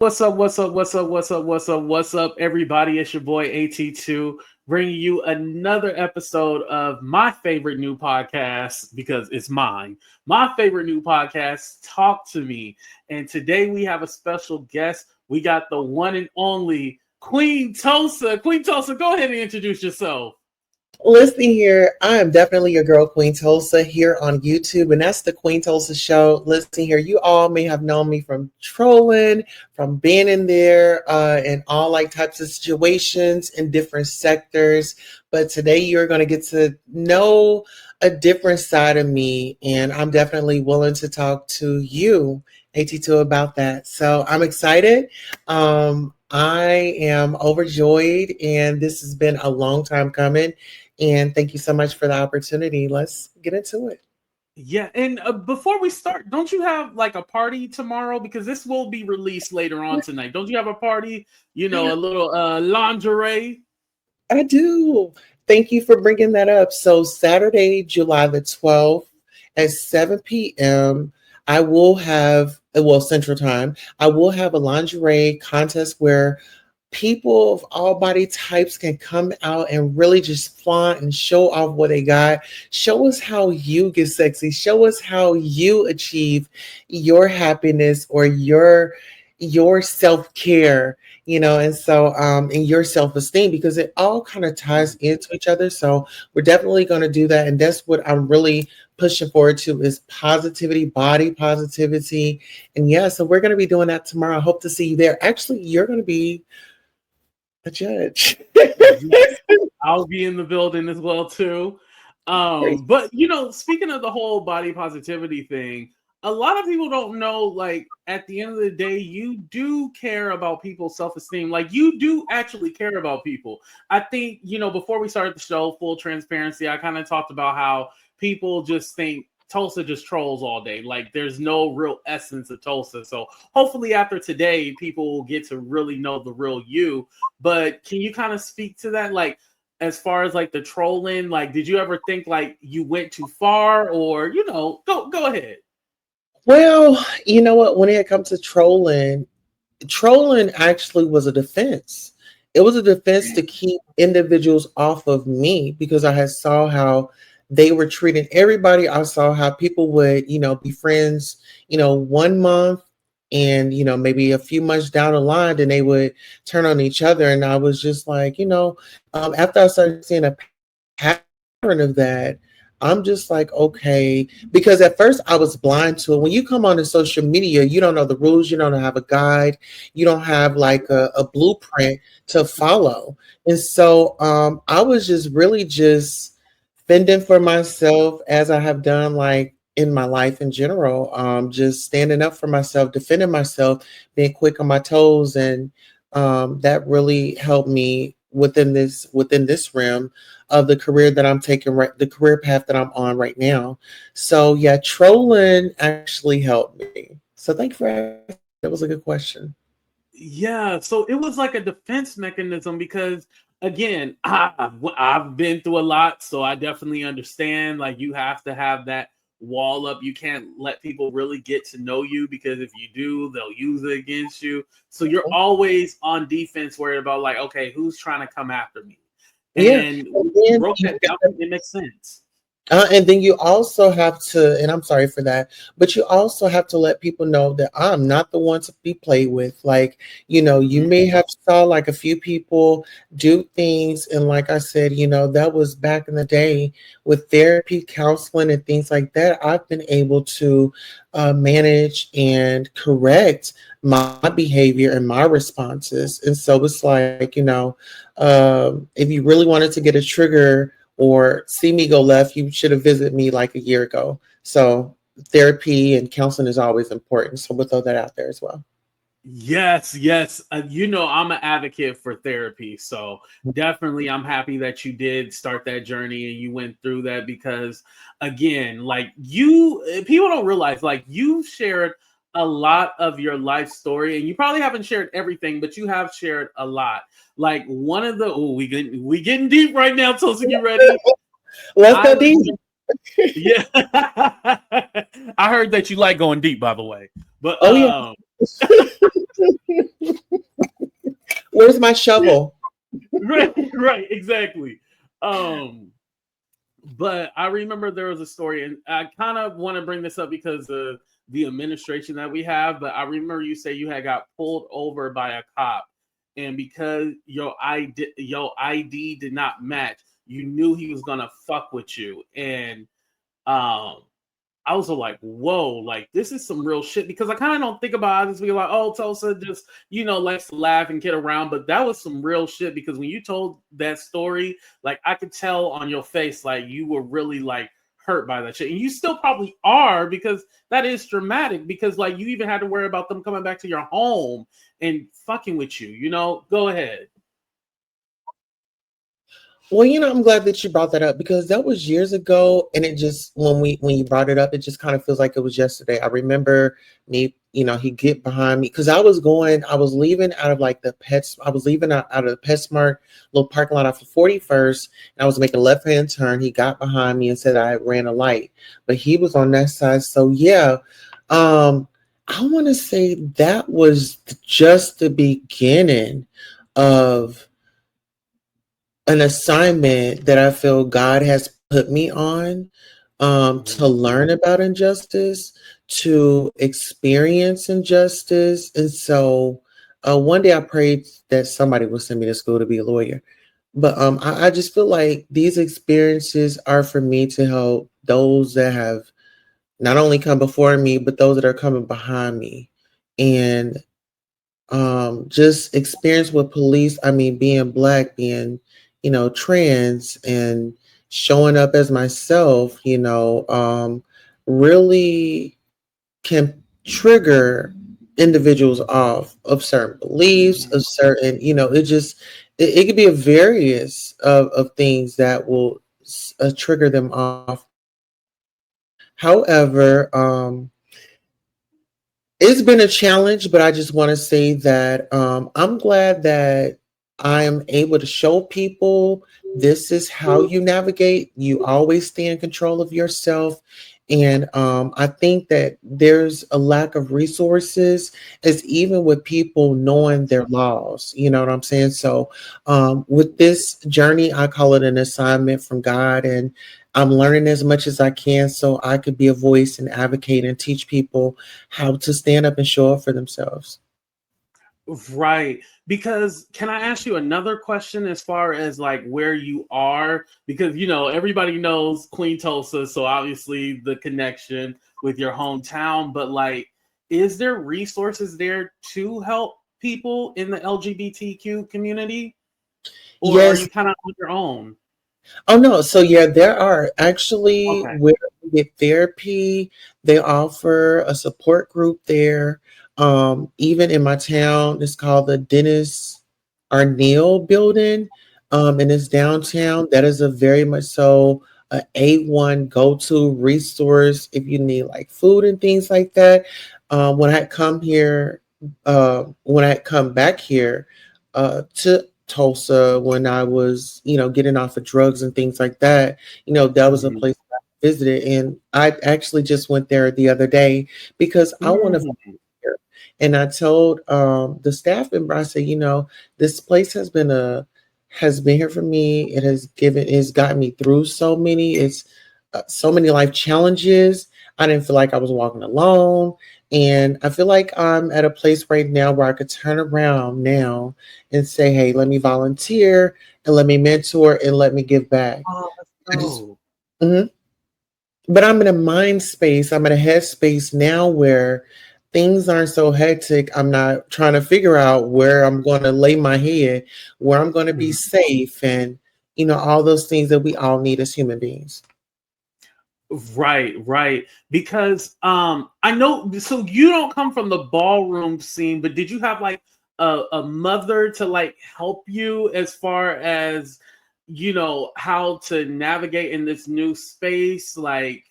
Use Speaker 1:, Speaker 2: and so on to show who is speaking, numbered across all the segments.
Speaker 1: What's up? What's up? What's up? What's up? What's up? What's up, everybody? It's your boy AT2 bringing you another episode of my favorite new podcast because it's mine. My favorite new podcast, Talk2Me. And today we have a special guest. We got the one and only Queen Tulsa. Queen Tulsa, go ahead and introduce yourself.
Speaker 2: Listen here, I am definitely your girl, Queen Tulsa, here on YouTube, and that's the Queen Tulsa Show. Listen here, you all may have known me from trolling, from being in there, in all like types of situations in different sectors. But today you're going to get to know a different side of me, and I'm definitely willing to talk to you, AT2, about that. So I'm excited. I am overjoyed, and this has been a long time coming. And thank you so much for the opportunity. Let's get into it.
Speaker 1: Yeah, and before we start, don't you have like a party tomorrow? Because this will be released later on tonight. Don't you have a party? You know, a little lingerie.
Speaker 2: I do. Thank you for bringing that up. So Saturday, July the 12th at 7 p.m., I will have, well, Central Time, I will have a lingerie contest where people of all body types can come out and really just flaunt and show off what they got. Show us how you get sexy. Show us how you achieve your happiness or your self-care, and so and your self-esteem, because it all kind of ties into each other. So we're definitely going to do that. And that's what I'm really pushing forward to, is positivity, body positivity. And yeah, so we're going to be doing that tomorrow. I hope to see you there. Actually, you're going to be a judge.
Speaker 1: Yes, I'll be in the building as well too. But speaking of the whole body positivity thing, a lot of people don't know, like, at the end of the day, you do care about people's self-esteem. Like, you do actually care about people. I think, before we started the show, full transparency, I kind of talked about how people just think Tulsa just trolls all day. Like, there's no real essence of Tulsa. So hopefully after today, people will get to really know the real you. But can you kind of speak to that? Like, as far as like the trolling, like, did you ever think like you went too far, or go ahead.
Speaker 2: Well, you know what? When it comes to trolling actually was a defense. It was a defense to keep individuals off of me, because I had saw how they were treating everybody. I saw how people would, be friends, 1 month, and maybe a few months down the line, then they would turn on each other. And I was just like, after I started seeing a pattern of that, I'm just like, okay, because at first I was blind to it. When you come on to social media, you don't know the rules, you don't have a guide, you don't have like a blueprint to follow. And so I was just really just fending for myself, as I have done like in my life in general, just standing up for myself, defending myself, being quick on my toes. And that really helped me within this realm of the career that I'm taking, right, the career path that I'm on right now. So yeah, trolling actually helped me. So thank you for asking. That was a good question.
Speaker 1: Yeah, so it was like a defense mechanism because, again, I've been through a lot, so I definitely understand. Like, you have to have that wall up. You can't let people really get to know you, because if you do, they'll use it against you. So you're always on defense, worried about like, okay, who's trying to come after me?
Speaker 2: Yeah.
Speaker 1: And
Speaker 2: And
Speaker 1: you
Speaker 2: then
Speaker 1: broke
Speaker 2: you
Speaker 1: that down. It makes sense.
Speaker 2: And then you also have to, and I'm sorry for that, but you also have to let people know that I'm not the one to be played with. Like, you may have saw like a few people do things. And like I said, that was back in the day with therapy, counseling, and things like that. I've been able to manage and correct my behavior and my responses. And so it's like, if you really wanted to get a trigger or see me go left, you should have visited me like a year ago. So therapy and counseling is always important. So we'll throw that out there as well.
Speaker 1: Yes, yes. I'm an advocate for therapy. So definitely, I'm happy that you did start that journey and you went through that, because, again, like, people don't realize, like, you've shared a lot of your life story, and you probably haven't shared everything, but you have shared a lot. Like, one of the, we getting deep right now. Tulsa, you ready?
Speaker 2: Let's
Speaker 1: I
Speaker 2: go deep.
Speaker 1: Yeah. I heard that you like going deep, by the way. But
Speaker 2: Oh yeah. Where's my shovel?
Speaker 1: right, exactly. Um, but I remember there was a story, and I kind of want to bring this up because of the administration that we have. But I remember you say you had got pulled over by a cop, and because your ID did not match, you knew he was gonna fuck with you, and um I was like, whoa, like this is some real shit because I kind of don't think about this being like, oh, Tulsa just, likes to laugh and kid around. But that was some real shit because when you told that story, like I could tell on your face, like you were really like hurt by that shit. And you still probably are because that is dramatic because like you even had to worry about them coming back to your home and fucking with you. Go ahead.
Speaker 2: Well, I'm glad that you brought that up because that was years ago, and it just when you brought it up, it just kind of feels like it was yesterday. I remember me, he get behind me because I was leaving out of like I was leaving out of the PetSmart little parking lot off of 41st, and I was making a left hand turn. He got behind me and said I ran a light, but he was on that side. So yeah, I want to say that was just the beginning of an assignment that I feel God has put me on, to
Speaker 1: Mhm.
Speaker 2: learn about injustice, to experience injustice. And so one day I prayed that somebody would send me to school to be a lawyer. But I just feel like these experiences are for me to help those that have not only come before me, but those that are coming behind me. And just experience with police. I mean, being black, being, trans, and showing up as myself, really can trigger individuals off of certain beliefs, of certain, it could be a various of things that will trigger them off. However, it's been a challenge, but I just want to say that I'm glad that I am able to show people this is how you navigate. You always stay in control of yourself. And I think that there's a lack of resources, as even with people knowing their laws. You know what I'm saying? So, with this journey, I call it an assignment from God. And I'm learning as much as I can so I could be a voice and advocate and teach people how to stand up and show up for themselves.
Speaker 1: Right. Because can I ask you another question as far as like where you are? Because everybody knows Queen Tulsa, so obviously the connection with your hometown, but like is there resources there to help people in the LGBTQ community? Or are
Speaker 2: Yes.
Speaker 1: you kind of on your own?
Speaker 2: Oh no. So yeah, there are actually
Speaker 1: Okay.
Speaker 2: where we get therapy. They offer a support group there. Even in my town, it's called the Dennis Arneal Building. And it's downtown. That is a very much so a A1 go-to resource if you need like food and things like that. When I come here, when I come back here to Tulsa when I was, getting off of drugs and things like that. That was a
Speaker 1: Mhm.
Speaker 2: place that I visited, and I actually just went there the other day because I want to
Speaker 1: Mhm.
Speaker 2: volunteer. And I told the staff member, I said, this place has been here for me. It's gotten me through so many life challenges. I didn't feel like I was walking alone. And I feel like I'm at a place right now where I could turn around now and say, hey, let me volunteer and let me mentor and let me give back.
Speaker 1: Oh, let's
Speaker 2: I just,
Speaker 1: go.
Speaker 2: mhm. But I'm in a mind space, I'm in a head space now where things aren't so hectic. I'm not trying to figure out where I'm going to lay my head, where I'm going to be
Speaker 1: Mhm.
Speaker 2: safe, and, all those things that we all need as human beings.
Speaker 1: Right, right. Because I know so you don't come from the ballroom scene, but did you have like a mother to like help you as far as how to navigate in this new space? Like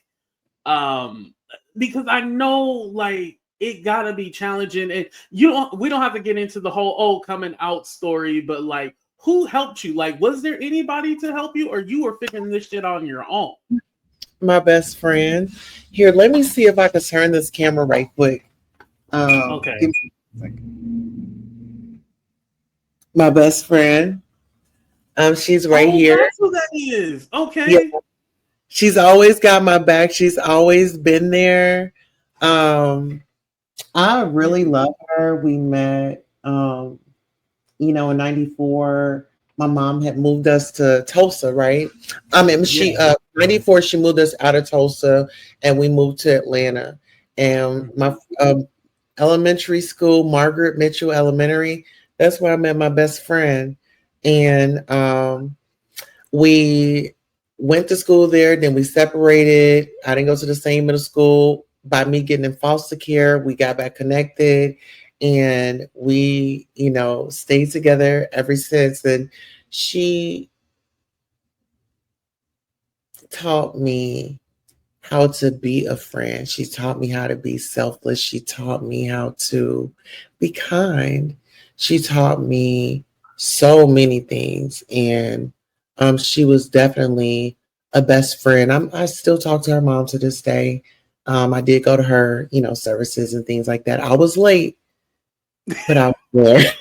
Speaker 1: because I know like it gotta be challenging and we don't have to get into the whole coming out story, but like who helped you? Like was there anybody to help you or you were figuring this shit on your own?
Speaker 2: My best friend. Here, let me see if I can turn this camera right quick.
Speaker 1: Okay.
Speaker 2: Give me a second. My best friend. She's right
Speaker 1: Oh,
Speaker 2: here.
Speaker 1: that's who that is.
Speaker 2: Yeah,
Speaker 1: Okay.
Speaker 2: she's always got my back. She's always been there. Um, I really love her. We met, in '94. My mom had moved us to Tulsa, right? I mean,
Speaker 1: Yeah.
Speaker 2: she '94. She moved us out of Tulsa, and we moved to Atlanta. And my elementary school, Margaret Mitchell Elementary. That's where I met my best friend, and we went to school there. Then we separated. I didn't go to the same middle school. By me getting in foster care, we got back connected, and we, stayed together ever since. And she taught me how to be a friend. She taught me how to be selfless. She taught me how to be kind. She taught me so many things. And she was definitely a best friend. I still talk to her mom to this day. I did go to her, services and things like that. I was late, but I was there.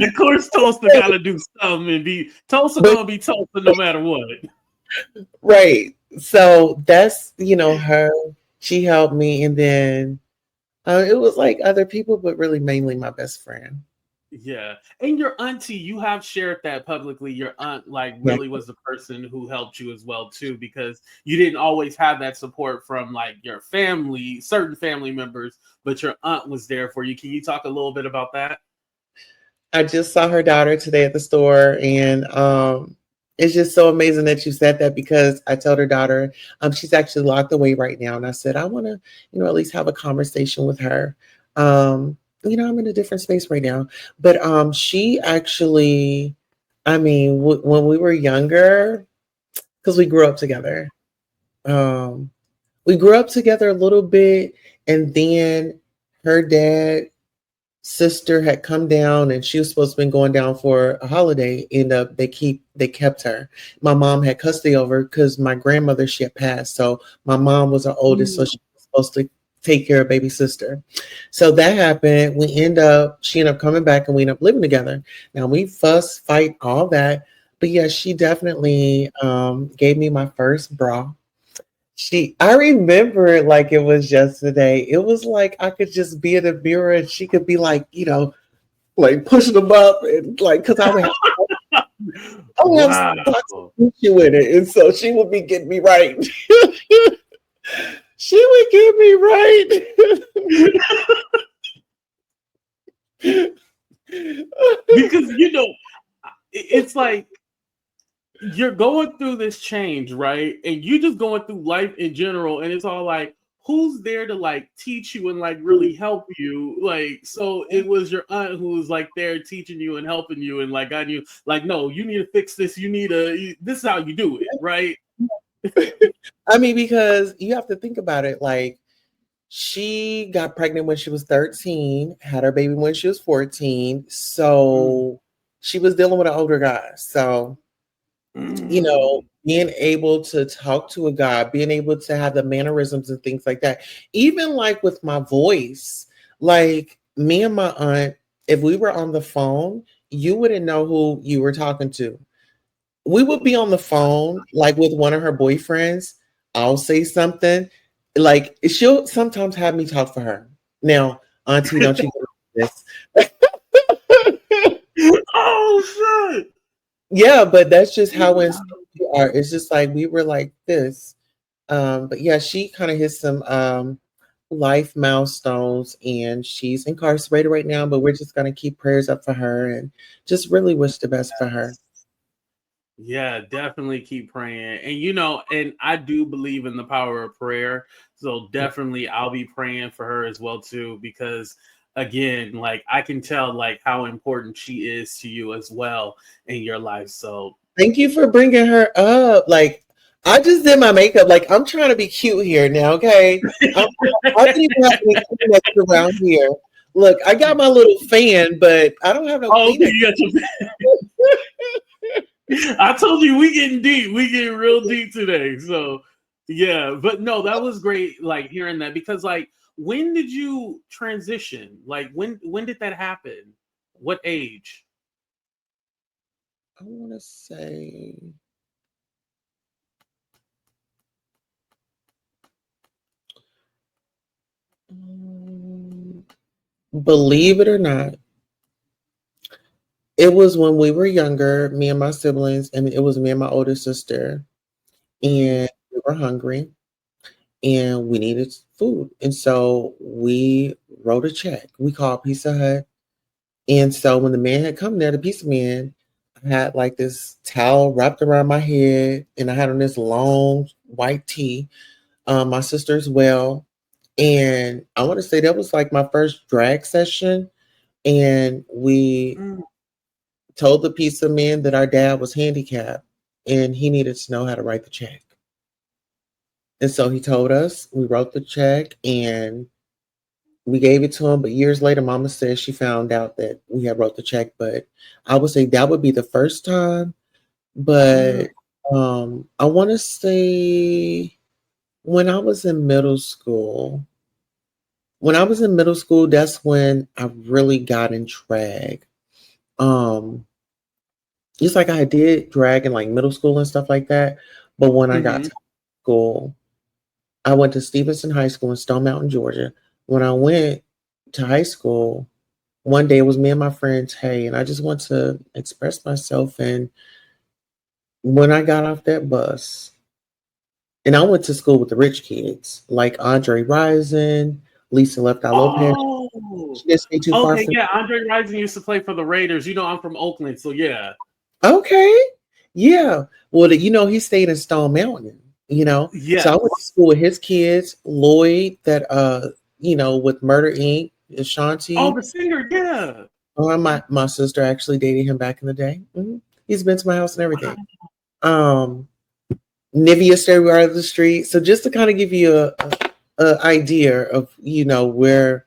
Speaker 1: Of course, Tulsa gotta do something and be Tulsa
Speaker 2: But
Speaker 1: gonna be Tulsa no matter what.
Speaker 2: right. So that's, her. She helped me. And then it was like other people, but really mainly my best friend.
Speaker 1: Yeah. And your auntie, you have shared that publicly. Your aunt like
Speaker 2: Yeah.
Speaker 1: really was the person who helped you as well too, because you didn't always have that support from like your family, certain family members, but your aunt was there for you. Can you talk a little bit about that?
Speaker 2: I just saw her daughter today at the store, and it's just so amazing that you said that because I told her daughter, she's actually locked away right now, and I said I want to, at least have a conversation with her. I'm in a different space right now, but she actually, I mean, when we were younger, because we grew up together, um, we grew up together a little bit, and then her dad sister had come down and she was supposed to be going down for a holiday. End up they kept her. My mom had custody over her because my grandmother, she had passed. So my mom was her oldest, so
Speaker 1: Mm.
Speaker 2: she was supposed to take care of baby sister. So that happened. She ended up coming back and we ended up living together. Now we fuss, fight, all that. But yeah, she definitely gave me my first bra. I remember it like it was yesterday. It was like I could just be in the mirror and she could be like, like pushing them up and like, because I would have
Speaker 1: Wow.
Speaker 2: toxic issue in it. And so she would be getting me right. She would get me right.
Speaker 1: Because it's like you're going through this change, right? And you just going through life in general, and it's all like, who's there to like teach you and like really help you? Like, so it was your aunt who was like there teaching you and helping you and like on you, like, no, you need to fix this. This is how you do it, right?
Speaker 2: I mean, because you have to think about it. Like, she got pregnant when she was 13, had her baby when she was 14.
Speaker 1: Mm.
Speaker 2: So she was dealing with an older guy. So
Speaker 1: Mm.
Speaker 2: being able to talk to a guy, being able to have the mannerisms and things like that. Even like with my voice, like me and my aunt, if we were on the phone, you wouldn't know who you were talking to. We would be on the phone, like with one of her boyfriends. I'll say something, like she'll sometimes have me talk for her. Now, Auntie, don't you do this?
Speaker 1: Oh shit!
Speaker 2: Yeah, but that's just how we are. It's just like we were like this. But yeah, she kind of hit some life milestones and she's incarcerated right now, but we're just gonna keep prayers up for her and just really wish the best for her.
Speaker 1: Yeah, definitely keep praying. And I do believe in the power of prayer. So definitely I'll be praying for her as well too, because again, like I can tell like how important she is to you as well in your life. So
Speaker 2: Thank you for bringing her up. Like, I just did my makeup. Like, I'm trying to be cute here now, okay? I'm, I don't even have any Kleenex around here. Look, I got my little fan, but I don't have no
Speaker 1: oh, okay,
Speaker 2: Kleenex.
Speaker 1: you got your I told you we getting deep. We getting real deep today. So yeah, but no, that was great like hearing that because like when did you transition? Like when did that happen? What age?
Speaker 2: I want to say, um, believe it or not, it was when we were younger, me and my siblings, and it was me and my older sister,
Speaker 1: Mm-hmm.
Speaker 2: and we were hungry and we needed food. And so we wrote a check. We called Pizza Hut. And so when the man had come there, the pizza man, I had like this towel wrapped around my head and I had on this long white tee. My sister as well. And I want to say that was like my first drag session. And we
Speaker 1: Mm.
Speaker 2: told the pizza man that our dad was handicapped and he needed to know how to write the check. And so he told us, we wrote the check and we gave it to him. But years later, Mama says she found out that we had wrote the check. But I would say that would be the first time.
Speaker 1: Mm.
Speaker 2: But I want to say when I was in middle school, that's when I really got in drag. Um, it's like I did drag in like middle school and stuff like that. But when I got
Speaker 1: Mm-hmm.
Speaker 2: to school, I went to Stevenson High School in Stone Mountain, Georgia. When I went to high school, one day it was me and my friends, hey, and I just want to express myself. And when I got off that bus, and I went to school with the rich kids, like Andre Rison, Lisa Left Eye Lopez.
Speaker 1: Oh,
Speaker 2: She didn't stay too far
Speaker 1: okay,
Speaker 2: from
Speaker 1: yeah. Andre Rison used to play for the Raiders. You know, I'm from Oakland, so yeah.
Speaker 2: okay. Yeah. Well, he stayed in Stone Mountain. So I went to
Speaker 1: Yes.
Speaker 2: school with his kids, Lloyd, that with Murder Inc.,
Speaker 1: Oh,
Speaker 2: Ashanti.
Speaker 1: the singer, yeah.
Speaker 2: My sister actually dated him back in the day. He's been to my house and everything. Um, Nivea stayed right of the street. So just to kind of give you a idea of where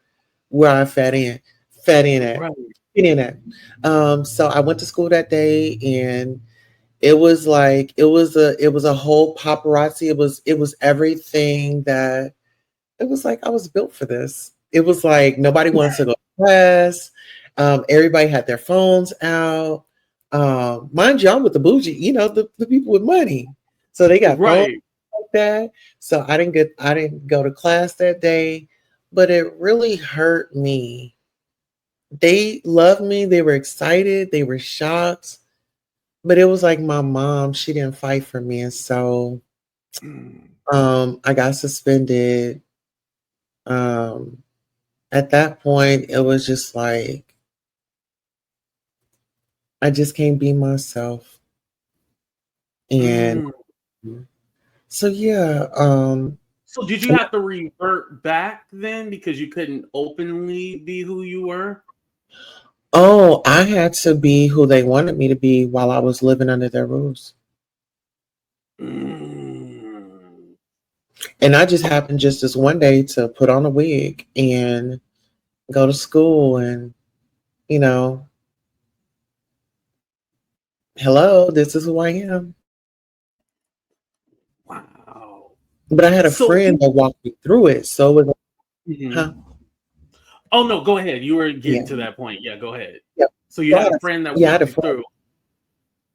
Speaker 2: I
Speaker 1: Right.
Speaker 2: fit in at. So I went to school that day, and it was like it was a whole paparazzi. It was everything that it was like I was built for this. It was like nobody wants to go to class. Everybody had their phones out. Mind you, I'm with the bougie, the people with money. So they got phones
Speaker 1: Right.
Speaker 2: like that. So I didn't go to class that day, but it really hurt me. They loved me, they were excited, they were shocked, but it was like my mom, she didn't fight for me. And so
Speaker 1: Mm.
Speaker 2: I got suspended. Um at that point, it was just like I just can't be myself. And
Speaker 1: Mm.
Speaker 2: so yeah,
Speaker 1: So did you have to revert back then because you couldn't openly be who you were?
Speaker 2: oh, I had to be who they wanted me to be while I was living under their rules.
Speaker 1: Mm.
Speaker 2: And I just happened just this one day to put on a wig and go to school and, you know, hello, this is who I am.
Speaker 1: Wow.
Speaker 2: But I had a
Speaker 1: So
Speaker 2: friend that walked me through it. So it was like,
Speaker 1: Mhm.
Speaker 2: huh?
Speaker 1: Oh no, go ahead. You were getting
Speaker 2: Yeah.
Speaker 1: to that point. Yeah, go ahead.
Speaker 2: Yep.
Speaker 1: So you
Speaker 2: So
Speaker 1: had a friend that
Speaker 2: I had
Speaker 1: walked
Speaker 2: a
Speaker 1: you
Speaker 2: friend
Speaker 1: through.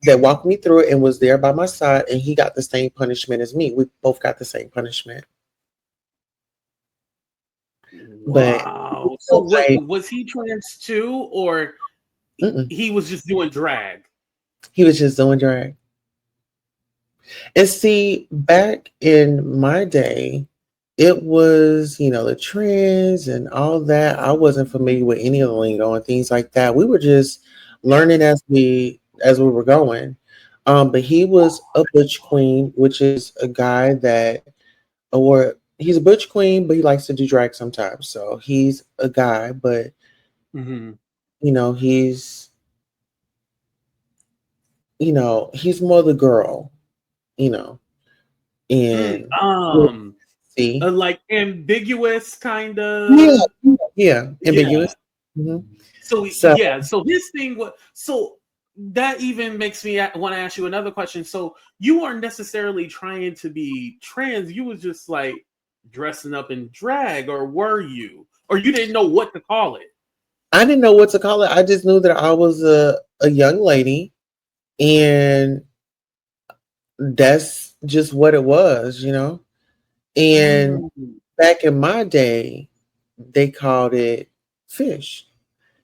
Speaker 2: that walked me through it and was there by my side, and he got the same punishment as me. We both got the same punishment. But
Speaker 1: Wow. So what
Speaker 2: like,
Speaker 1: was he trans too, or
Speaker 2: mm-mm.
Speaker 1: he was just doing drag?
Speaker 2: He was just doing drag. And see, back in my day, it was, the trends and all that. I wasn't familiar with any of the lingo and things like that. We were just learning as we were going. But he was a butch queen, which is a guy that, or he's a butch queen, but he likes to do drag sometimes. So he's a guy, but
Speaker 1: Hmm.
Speaker 2: he's he's more the girl, you know,
Speaker 1: Mm,
Speaker 2: and see.
Speaker 1: like ambiguous kind
Speaker 2: Yeah,
Speaker 1: of.
Speaker 2: yeah,
Speaker 1: Yeah.
Speaker 2: ambiguous. Mhm.
Speaker 1: So
Speaker 2: So,
Speaker 1: yeah. So his thing was so that even makes me want to ask you another question. So you weren't necessarily trying to be trans. You was just like dressing up in drag, or were you? Or you didn't know what to call it?
Speaker 2: I didn't know what to call it. I just knew that I was a young lady, and that's just what it was, you know. And
Speaker 1: Mm,
Speaker 2: back in my day, they called it fish.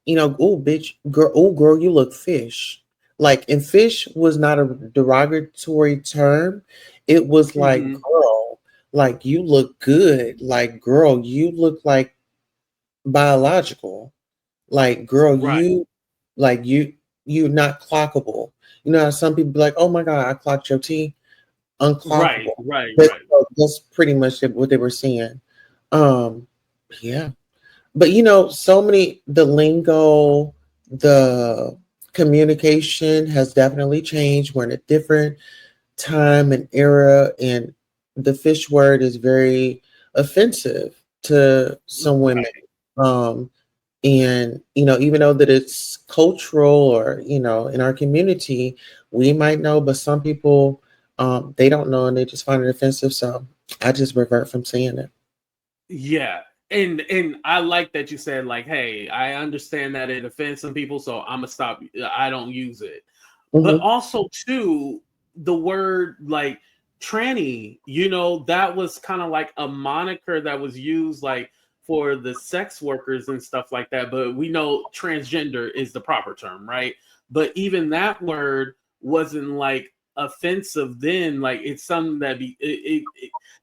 Speaker 2: You know, oh bitch, girl, oh girl, you look fish. Like, and fish was not a derogatory term. It was like,
Speaker 1: hmm.
Speaker 2: girl, like you look good. Like, girl, you look like biological. Like, girl,
Speaker 1: Right,
Speaker 2: like you're not clockable. You know how some people be like, oh my god, I clocked your T,
Speaker 1: right,
Speaker 2: unclockable.
Speaker 1: right,
Speaker 2: That's,
Speaker 1: right.
Speaker 2: that's pretty much what they were saying. Um, yeah. But you know, so many the lingo, the communication has definitely changed. We're in a different time and era, and the fish word is very offensive to some women.
Speaker 1: Right.
Speaker 2: Um, and you know, even though that it's cultural or you know, in our community, we might know, but some people they don't know and they just find it offensive. So I just revert from saying it.
Speaker 1: Yeah. And I like that you said, like, hey, I understand that it offends some people, so I'm gonna stop. I don't use it. But
Speaker 2: Hmm.
Speaker 1: also too, the word like tranny, that was kind of like a moniker that was used like for the sex workers and stuff like that. But we know transgender is the proper term, right? But even that word wasn't like offensive then. Like it's something that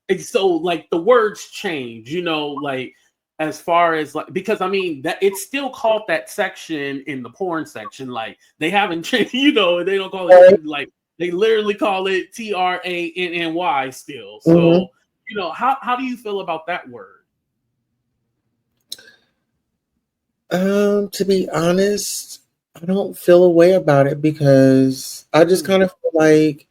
Speaker 1: it's so like the words change, like as far as like, because I mean that it's still called that section in the porn section. Like they haven't changed, they don't call it like they literally call it TRANNY still.
Speaker 2: Hmm.
Speaker 1: So, how do you feel about that word?
Speaker 2: To be honest, I don't feel a way about it because I just
Speaker 1: Hmm.
Speaker 2: kind of feel like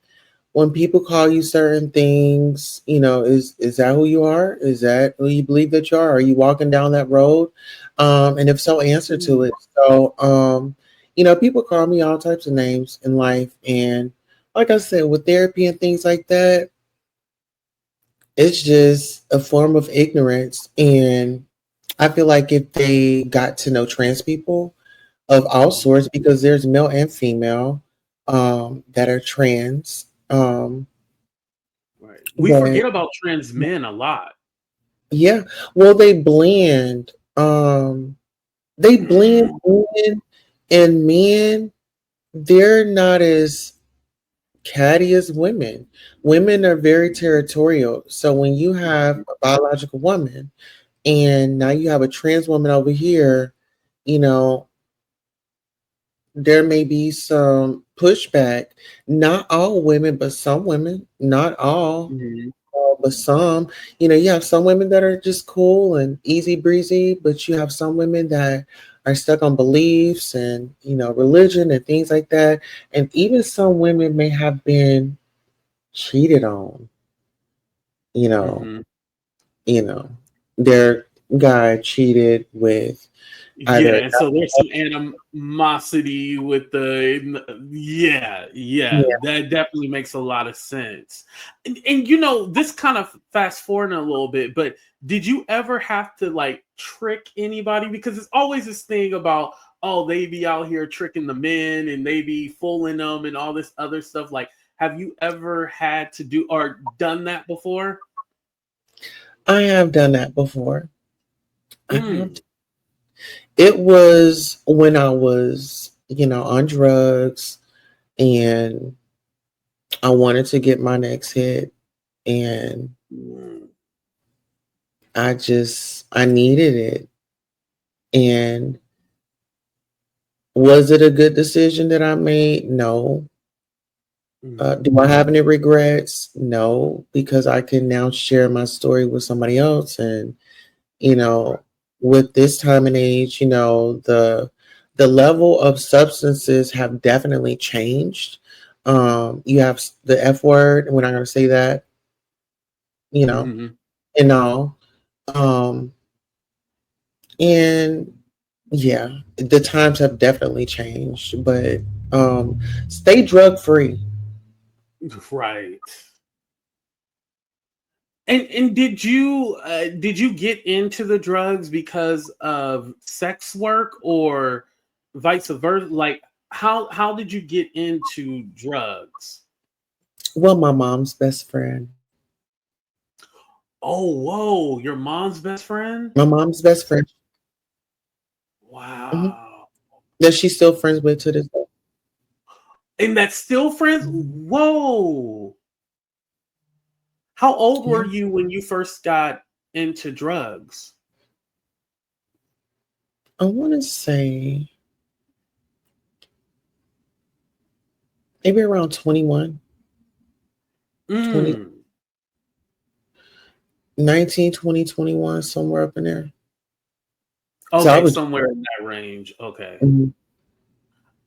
Speaker 2: when people call you certain things, you know, is that who you are? Is that who you believe that you are? Are you walking down that road? And if so, answer to it. So, you know, people call me all types of names in life, and like I said, with therapy and things like that, it's just a form of ignorance. And I feel like if they got to know trans people of all
Speaker 1: Hmm.
Speaker 2: sorts, because there's male and female that are trans.
Speaker 1: Right. We
Speaker 2: That
Speaker 1: forget about trans men a lot.
Speaker 2: Yeah, well, they blend women and men. They're not as catty as women. Women are very territorial. So when you have a biological woman and now you have a trans woman over here, you know, there may be some pushback. Not all women, but some women, not all,
Speaker 1: Mhm.
Speaker 2: but some. You know, you have some women that are just cool and easy breezy, but you have some women that are stuck on beliefs and, you know, religion and things like that. And even some women may have been cheated on, you know,
Speaker 1: Mhm.
Speaker 2: you know, their guy cheated with
Speaker 1: Yeah,
Speaker 2: either.
Speaker 1: and so there's some animosity with yeah,
Speaker 2: Yeah.
Speaker 1: that definitely makes a lot of sense. And this kind of fast forwarding a little bit, but did you ever have to like trick anybody? Because it's always this thing about, oh, they be out here tricking the men and they be fooling them and all this other stuff. Like, have you ever had to do or done that before?
Speaker 2: I have done that before. I have.
Speaker 1: Mm.
Speaker 2: It was when I was, you know, on drugs and I wanted to get my next hit and
Speaker 1: Mm.
Speaker 2: I needed it. And was it a good decision that I made? No.
Speaker 1: Mm.
Speaker 2: Do I have any regrets? No, because I can now share my story with somebody else. And, you know, with this time and age, you know, the level of substances have definitely changed. You have the F word, and we're not going to say that, you know,
Speaker 1: Mhm.
Speaker 2: and all. Um, and yeah, the times have definitely changed, but stay drug free.
Speaker 1: Right. And did you get into the drugs because of sex work or vice versa? Like how did you get into drugs?
Speaker 2: Well, my mom's best friend.
Speaker 1: Oh, whoa, your mom's best friend?
Speaker 2: My mom's best friend. Mhm.
Speaker 1: Wow.
Speaker 2: That she's still friends with to this day.
Speaker 1: And that's still friends?
Speaker 2: Mhm.
Speaker 1: Whoa. How old
Speaker 2: Yeah.
Speaker 1: were you when you first got into drugs?
Speaker 2: I want to say maybe around 21, 20,
Speaker 1: Mm.
Speaker 2: 19, 20, 21, somewhere up in there. So I
Speaker 1: Okay,
Speaker 2: was,
Speaker 1: somewhere in that range. Okay.
Speaker 2: mhm.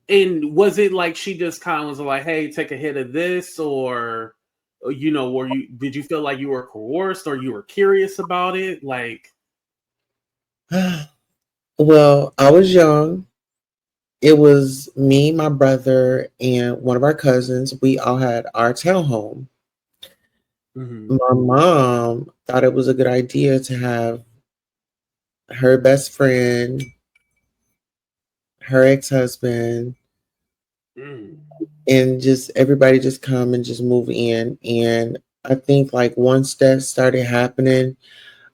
Speaker 1: And was it like she just kind of was like, "Hey, take a hit of this," or, were you did you feel like you were coerced or you were curious about it? Like,
Speaker 2: Well, I was young. It was me, my brother, and one of our cousins. We all had our townhome.
Speaker 1: mhm,
Speaker 2: My mom thought it was a good idea to have her best friend, her ex-husband,
Speaker 1: mm,
Speaker 2: and just everybody just come and just move in. And I think like once that started happening,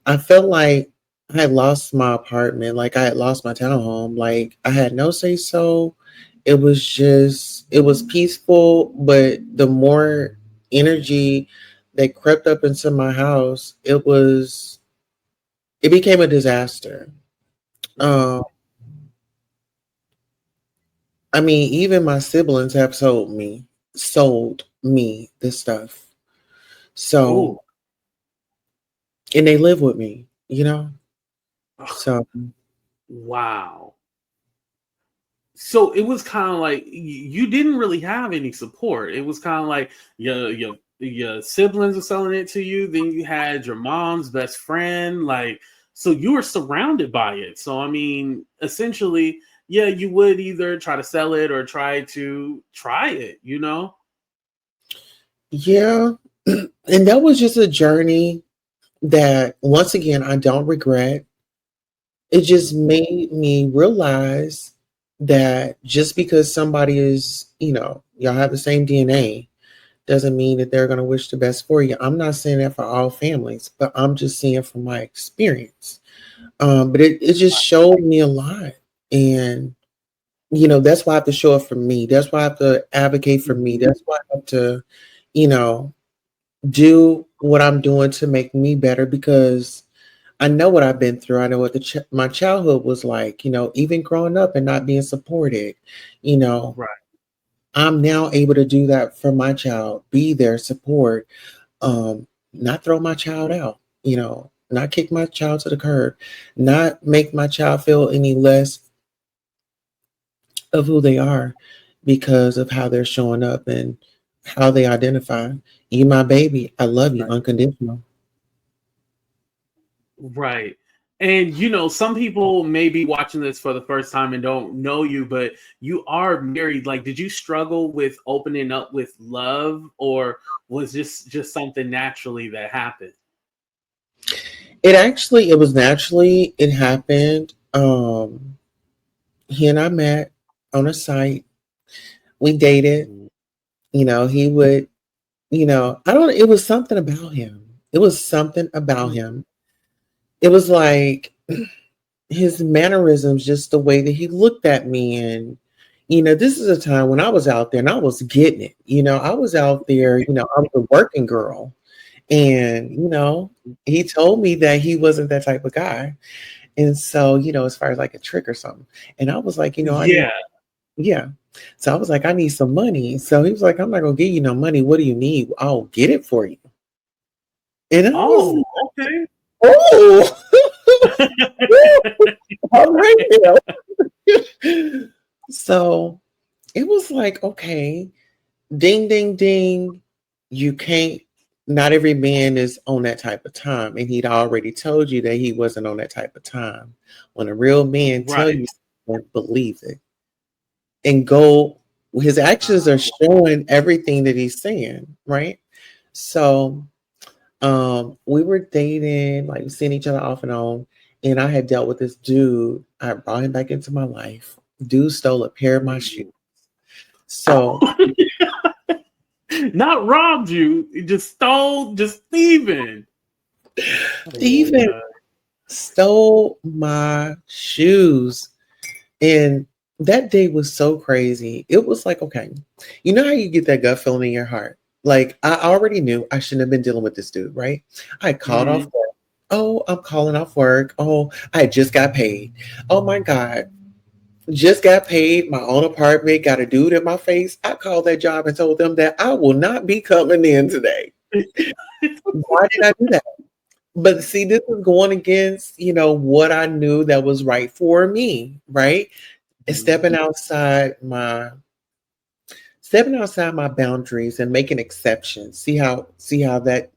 Speaker 2: I felt like I had lost my apartment, like I had lost my townhome, like I had no say so. It was peaceful, but the more energy that crept up into my house, it became a disaster.
Speaker 1: mhm.
Speaker 2: Um, I mean, even my siblings have sold me this stuff. So,
Speaker 1: Oh,
Speaker 2: and they live with me, you know? So,
Speaker 1: wow. So it was kind of like you didn't really have any support. It was kind of like your siblings were selling it to you. Then you had your mom's best friend. Like, so you were surrounded by it. So I mean, essentially, yeah, you would either try to sell it or try it. You know?
Speaker 2: yeah. And that was just a journey that, once again, I don't regret. It just
Speaker 1: Mhm.
Speaker 2: made me realize that just because somebody is, y'all have the same DNA doesn't mean that they're going to wish the best for you. I'm not saying that for all families, but I'm just saying from my experience. But it just showed me a lot. And, that's why I have to show up for me. That's why I have to advocate for me.
Speaker 1: Mhm.
Speaker 2: That's why I have to, you know, do what I'm doing to make me better because I know what I've been through. I know what my childhood was like, even growing up and not being supported. You know,
Speaker 1: Right.
Speaker 2: I'm now able to do that for my child, be their support, not throw my child out, not kick my child to the curb, not make my child feel any less of who they are because of how they're showing up and how they identify. You my baby. I love you
Speaker 1: Right.
Speaker 2: unconditional.
Speaker 1: Right. And some people may be watching this for the first time and don't know you, but you are married. Like, did you struggle with opening up with love, or was just something naturally that happened?
Speaker 2: It was naturally, it happened. He and I met on a site. We dated,
Speaker 1: Mhm.
Speaker 2: he would, I don't, it was something about him. It was something about
Speaker 1: Mm.
Speaker 2: him. It was like his mannerisms, just the way that he looked at me. And, this is a time when I was out there and I was getting it. I was out there, I was a working girl. And, he told me that he wasn't that type of guy. And so, as far as like a trick or something. And I was like, I need,
Speaker 1: Yeah.
Speaker 2: yeah. So I was like, I need some money. So he was like, I'm not going to give you no money. What do you need? I'll get it for you. And I was
Speaker 1: Oh,
Speaker 2: like,
Speaker 1: okay.
Speaker 2: oh, all right now. So it was like, okay, ding, ding, ding. You can't, not every man is on that type of time. And he'd already told you that he wasn't on that type of time. When a real man tell
Speaker 1: Right.
Speaker 2: you something, believe it. And go, his actions are showing everything that he's saying, right? So We were dating, like seeing each other off and on, and I had dealt with this dude. I brought him back into my life. Dude stole a pair of my shoes. So
Speaker 1: Not robbed you, he just stole, just thieving. Oh my
Speaker 2: Steven
Speaker 1: god.
Speaker 2: stole my shoes. And that day was so crazy. It was like, okay, you know how you get that gut feeling in your heart? Like, I already knew I shouldn't have been dealing with this dude, right? I called off
Speaker 1: Mhm.
Speaker 2: work. Oh, I'm calling off work. Oh, I just got paid. Oh my God. Just got paid, my own apartment, got a dude in my face. I called that job and told them that I will not be coming in today. Why did I do that? But see, this is going against, what I knew that was right for me, right? And
Speaker 1: Mhm.
Speaker 2: stepping outside my boundaries and making exceptions. See how that,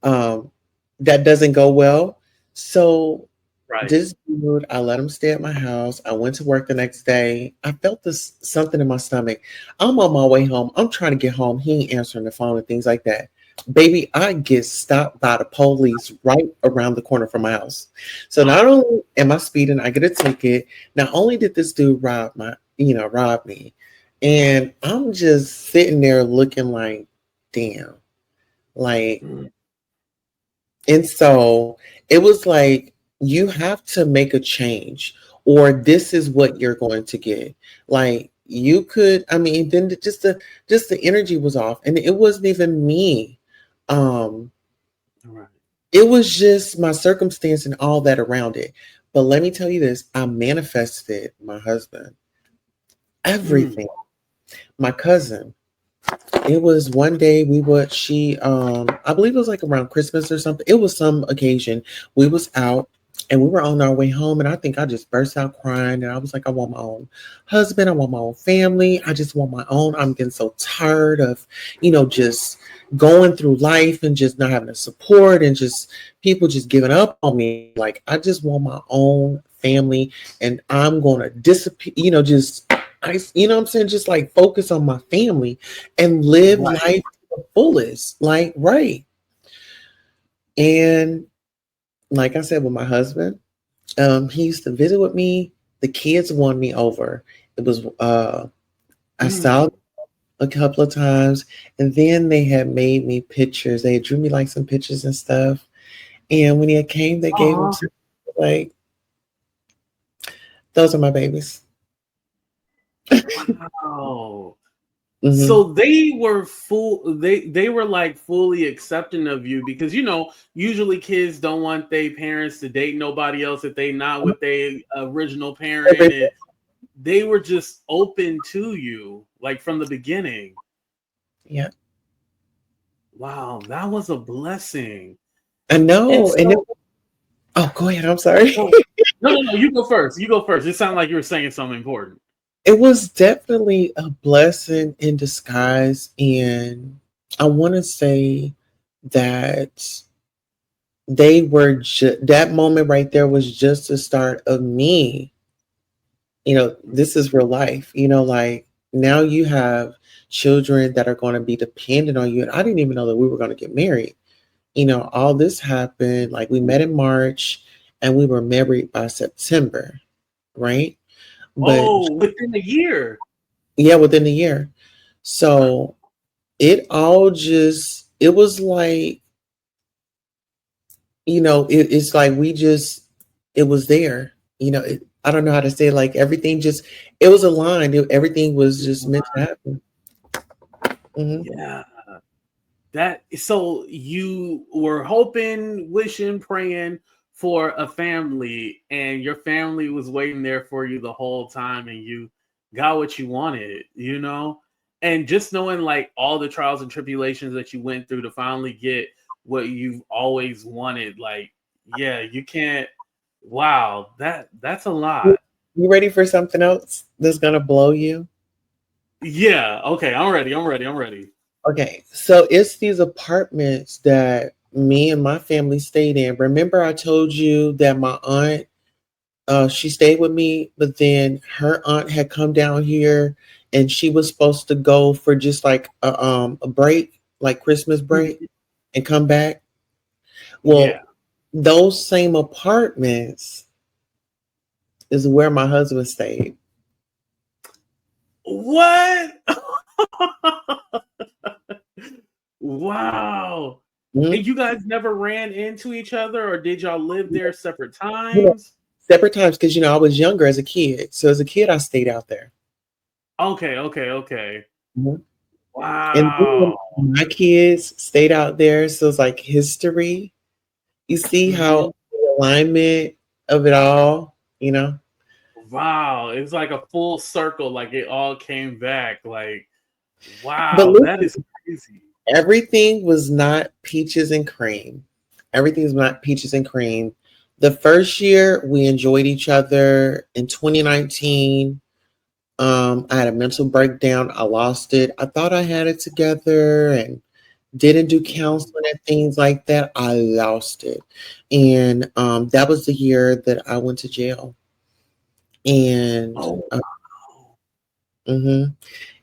Speaker 2: um that doesn't go well. So
Speaker 1: Right.
Speaker 2: this dude, I let him stay at my house. I went to work the next day. I felt this something in my stomach. I'm on my way home. I'm trying to get home. He ain't answering the phone and things like that. Baby, I get stopped by the police right around the corner from my house. So not only am I speeding, I get a ticket. Not only did this dude rob me, and I'm just sitting there looking like, damn, like,
Speaker 1: Mm.
Speaker 2: and so it was like, you have to make a change, or this is what you're going to get. Like, you could, I mean, then just the energy was off, and it wasn't even me. Um,
Speaker 1: Right.
Speaker 2: it was just my circumstance and all that around it. But let me tell you this, I manifested my husband,
Speaker 1: Mm.
Speaker 2: everything. My cousin, it was one day I believe it was like around Christmas or something. It was some occasion. We was out and we were on our way home, and I think I just burst out crying, and I was like, I want my own husband, I want my own family, I just want my own. I'm getting so tired of, just going through life and just not having the support, and just people just giving up on me. Like, I just want my own family, and I'm gonna disappear, what I'm saying, just like focus on my family and live
Speaker 1: Right.
Speaker 2: life to the fullest. Like, right. And like I said, with my husband, he used to visit with me. The kids won me over. It was I saw
Speaker 1: Mm.
Speaker 2: them a couple of times, and then they had made me pictures. They drew me like some pictures and stuff. And when he came, they gave them
Speaker 1: Aw.
Speaker 2: to me. Like, those are my babies.
Speaker 1: Wow.
Speaker 2: Hmm.
Speaker 1: So they were like fully accepting of you, because usually kids don't want their parents to date nobody else if they not with their original parent, and they were just open to you like from the beginning.
Speaker 2: Yeah,
Speaker 1: Wow, that was a blessing.
Speaker 2: I
Speaker 1: And
Speaker 2: know. And
Speaker 1: so,
Speaker 2: oh, go ahead. I'm sorry.
Speaker 1: no, no, you go first. You go first. It sounded like you were saying something important.
Speaker 2: It was definitely a blessing in disguise. And I want to say that that moment right there was just the start of me. This is real life. Like, now you have children that are going to be dependent on you. And I didn't even know that we were going to get married. All this happened, like, we met in March and we were married by September, right? But
Speaker 1: Oh, within a year.
Speaker 2: yeah, within a year. So it was like, it's like it was there. I don't know how to say it, like, everything just, it was aligned. Everything was just meant to happen. Hmm.
Speaker 1: Yeah. That so you were hoping, wishing, praying for a family, and your family was waiting there for you the whole time, and you got what you wanted. And just knowing like all the trials and tribulations that you went through to finally get what you've always wanted, like, yeah, you can't. Wow, that's a
Speaker 2: You
Speaker 1: lot.
Speaker 2: ready for something else that's gonna blow you?
Speaker 1: Yeah, okay, I'm ready. I'm ready. I'm ready.
Speaker 2: Okay, so it's these apartments that me and my family stayed in. Remember, I told you that my aunt, she stayed with me, but then her aunt had come down here, and she was supposed to go for just like a break, like Christmas break. and come back.
Speaker 1: Yeah.
Speaker 2: Well, those same apartments is where my husband stayed.
Speaker 1: What? Wow. And
Speaker 2: Mhm.
Speaker 1: you guys never ran into each other, or did y'all live there separate
Speaker 2: You know,
Speaker 1: times?
Speaker 2: separate times because I was younger as a kid. So as a kid, I stayed out there.
Speaker 1: Okay, okay, okay.
Speaker 2: Mhm. And then
Speaker 1: Wow.
Speaker 2: my kids stayed out there. So it's like history. You see
Speaker 1: Mhm.
Speaker 2: how the alignment of it all.
Speaker 1: Wow. It's like a full circle, like it all came back. Like,
Speaker 2: But
Speaker 1: wow, that
Speaker 2: listen,
Speaker 1: is crazy.
Speaker 2: everything was not peaches and cream. Everything's not peaches and cream. The first year we enjoyed each other. In 2019, I had a mental breakdown. I lost it. I thought I had it together and didn't do
Speaker 1: Mhm.
Speaker 2: counseling and things like that. I lost it. And that was the year that I went to jail. And
Speaker 1: Oh,
Speaker 2: mhm.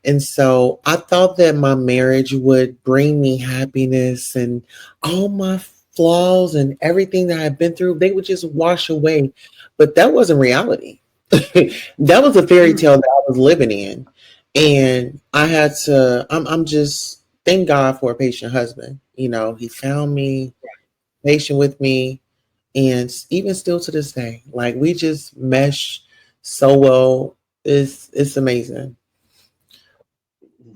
Speaker 2: And so I thought that my marriage would bring me happiness and all my flaws and everything that I've been through, they would just wash away. But that wasn't reality. That was a fairy
Speaker 1: mm,
Speaker 2: tale that I was living in. And I had to, I'm just, thank God for a patient husband. He found me, patient with me, and even still to this day, like we just mesh so well. It's amazing.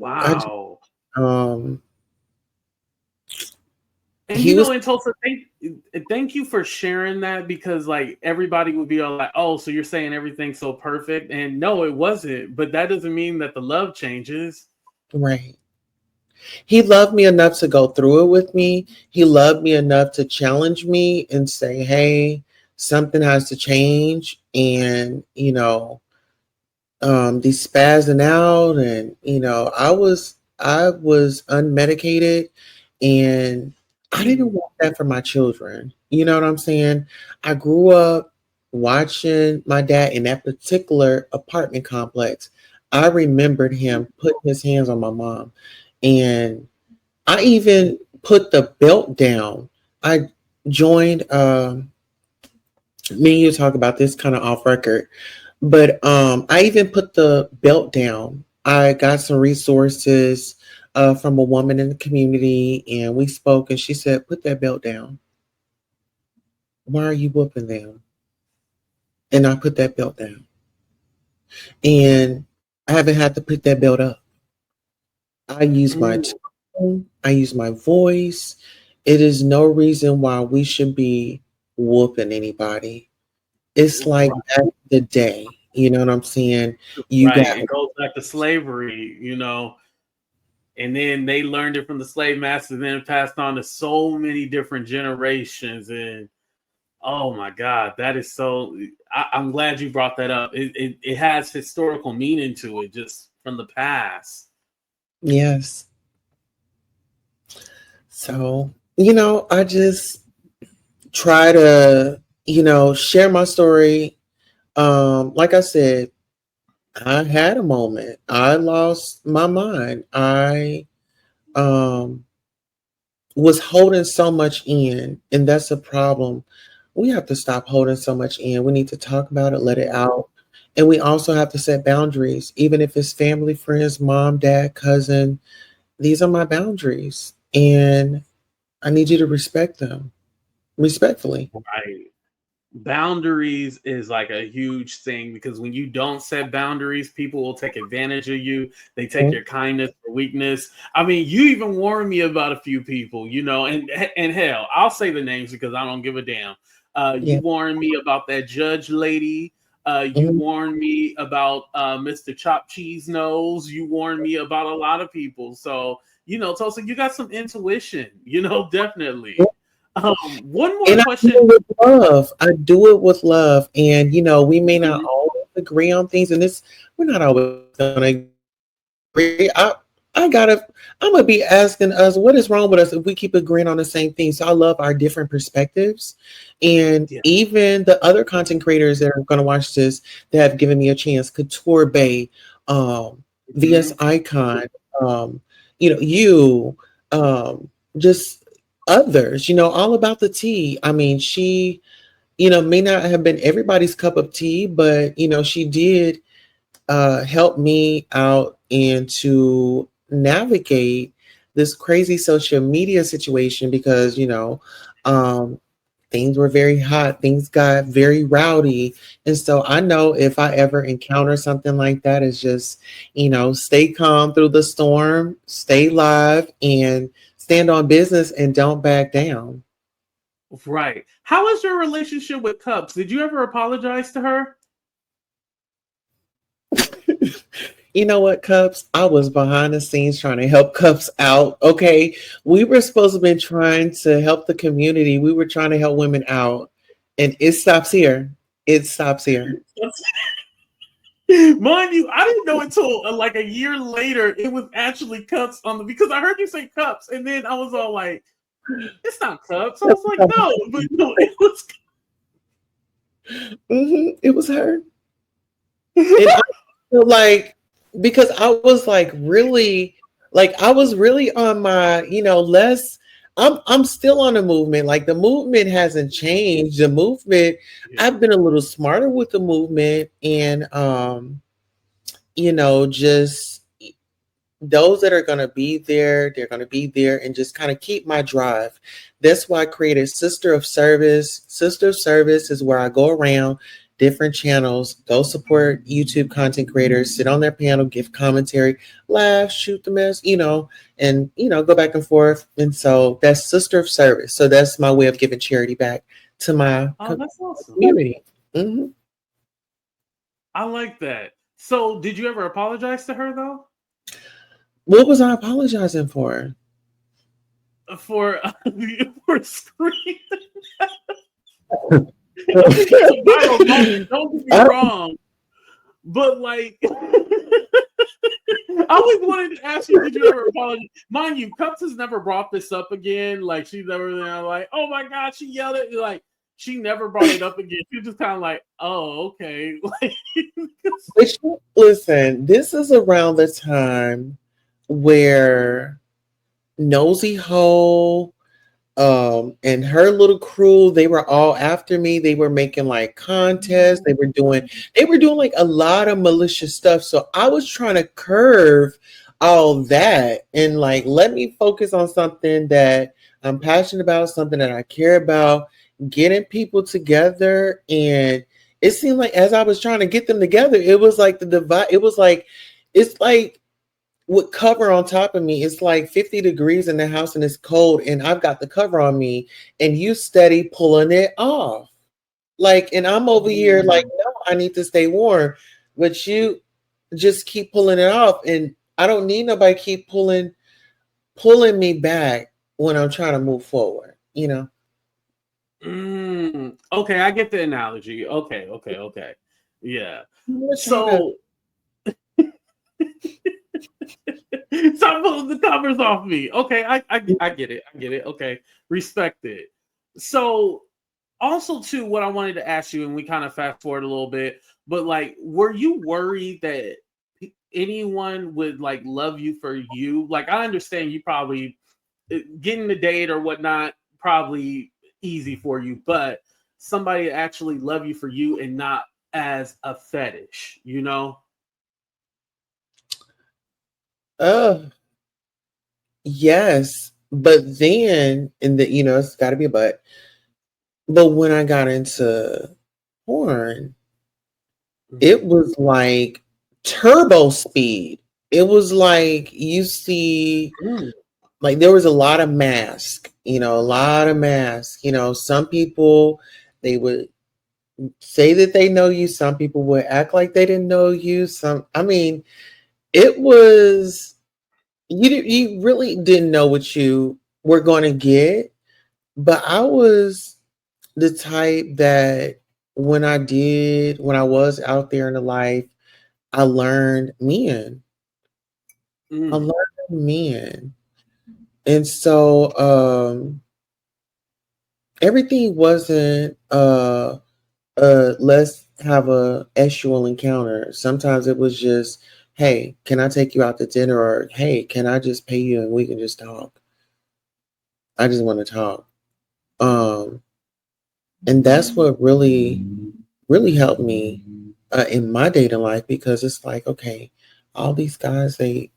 Speaker 2: I just,
Speaker 1: wow.
Speaker 2: um,
Speaker 1: And
Speaker 2: he was
Speaker 1: in Tulsa, thank you for sharing that, because like everybody would be all like, "Oh, so you're saying everything's so perfect?" And no, it wasn't. But that doesn't mean that the love changes.
Speaker 2: right. He loved me enough to go through it with me. He loved me enough to challenge me and say, "Hey, something has to change." And these spazzing out, and I was unmedicated, and I didn't
Speaker 1: Mhm.
Speaker 2: want that for my children. You know what I'm saying? I grew up watching my dad in that particular apartment complex. I remembered him putting his hands on my mom, and I even put the belt down. I joined. Me and you talk about this kind of off record, but I even put the belt down. I got some resources from a woman in the community, and we spoke, and she said, "Put that belt down. Why are you whooping them?" And I put that belt down, and I haven't had to put that belt up. I use my
Speaker 1: Mm,
Speaker 2: tone, I use my voice. It is no reason why we should be whooping anybody. It's like
Speaker 1: right,
Speaker 2: back the day. You know what I'm saying? You
Speaker 1: right.
Speaker 2: got
Speaker 1: It goes back to slavery, and then they learned it from the slave masters, and then passed on to so many different generations. And oh my God, that is so. I'm glad you brought that up. It has historical meaning to it, just from the past.
Speaker 2: yes. So, I just try to, share my story. Like I said, I had a moment. I lost my mind. I um was holding so much in, and that's a problem. We have to stop holding so much in. We need to talk about it, let it out. And we also have to set boundaries, even if it's family, friends, mom, dad, cousin. These are my boundaries, and I need you to respect them respectfully.
Speaker 1: Right. Boundaries is like a huge thing, because when you don't set boundaries, people will take advantage of you. They take
Speaker 2: Mhm.
Speaker 1: your kindness for weakness. I mean, you even warned me about a few people, and hell, I'll say the names because I don't give a damn. You
Speaker 2: Yeah.
Speaker 1: warned me about that judge lady. You
Speaker 2: Mhm.
Speaker 1: warned me about Mr. Chop Cheese Nose. You warned me about a lot of people. So, Tulsa, you got some intuition, definitely. One more
Speaker 2: And I do
Speaker 1: question.
Speaker 2: it with love. I do it with love. And we may not
Speaker 1: Mhm.
Speaker 2: always agree on things, and this we're not always gonna agree. I'm gonna be asking us what is wrong with us if we keep agreeing on the same thing. So I love our different perspectives. And
Speaker 1: Yeah.
Speaker 2: even the other content creators that are gonna watch this that have given me a chance, Couture Bay, VS
Speaker 1: Mhm.
Speaker 2: Icon, you, just others, all about the tea. I mean, she, may not have been everybody's cup of tea, but she did help me out and to navigate this crazy social media situation because um, things were very hot, things got very rowdy, and so I know if I ever encounter something like that, it's just stay calm through the storm, stay live, and stand on business and don't back down.
Speaker 1: Right. How is your relationship with Cups? Did you ever apologize to her?
Speaker 2: You know what, Cups? I was behind the scenes trying to help Cups out. Okay. We were supposed to have been trying to help the community. We were trying to help women out. And it stops here. It stops here.
Speaker 1: Mind you, I didn't know until like a year later it was actually Cups on the because I heard you say Cups and then I was all like, it's not Cups. I was like, no, but no, it was.
Speaker 2: It was her. And I feel like because I was really on my, less I'm still on the movement. Like the movement hasn't changed. The movement,
Speaker 1: Yeah.
Speaker 2: I've been a little smarter with the movement and just those that are going to be there, they're going to be there and just kind of keep my drive. That's why I created Sister of Service. Sister of Service is where I go around different channels, go support YouTube content creators, sit on their panel, give commentary, laugh, shoot the mess, and, go back and forth. And so that's Sister of Service. So that's my way of giving charity back to my
Speaker 1: Oh, that's awesome.
Speaker 2: community. Mm-hmm.
Speaker 1: I like that. So, did you ever apologize to her though?
Speaker 2: What was I apologizing for?
Speaker 1: For for screen. It's a viral moment. Don't get me wrong, but like, I always wanted to ask you, did you ever apologize? Mind you, Cups has never brought this up again. Like, she's never like, oh my god, she yelled at me. Like, she never brought it up again. She just kind of like, oh, okay. Like,
Speaker 2: Listen, this is around the time where Nosy Hole and her little crew, they were all after me. They were making like contests. They were doing like a lot of malicious stuff. So I was trying to curve all that and like let me focus on something that I'm passionate about, something that I care about, getting people together. And it seemed like as I was trying to get them together, it was like the divide, it's like with cover on top of me, it's like 50 degrees in the house and it's cold, and I've got the cover on me, and you steady pulling it off. Like, and I'm over here like, no, I need to stay warm, but you just keep pulling it off, and I don't need nobody keep pulling me back when I'm trying to move forward.
Speaker 1: Okay, I get the analogy. Okay. Yeah.
Speaker 2: Let's try to.
Speaker 1: So, stop pulling the covers off me. Okay, I get it. I get it. Okay, respect it. So, also too, what I wanted to ask you, and we kind of fast forward a little bit, but like, were you worried that anyone would like love you for you? Like, I understand you probably getting the date or whatnot probably easy for you, but somebody to actually love you for you and not as a fetish, you know?
Speaker 2: Oh, yes. But then, it's got to be a but. But when I got into porn, it was like turbo speed. It was like you see,
Speaker 1: Mm.
Speaker 2: like there was a lot of mask, a lot of mask. Some people they would say that they know you. Some people would act like they didn't know you. I mean, it was you really didn't know what you were going to get. But I was the type that when I was out there in the life, I learned men. I
Speaker 1: Mm.
Speaker 2: learned men. And so everything wasn't let's have a sexual encounter. Sometimes it was just, hey, can I take you out to dinner? Or hey, can I just pay you and we can just talk? I just want to talk. Um, and that's what really helped me in my dating life, because it's like, okay, all these guys, they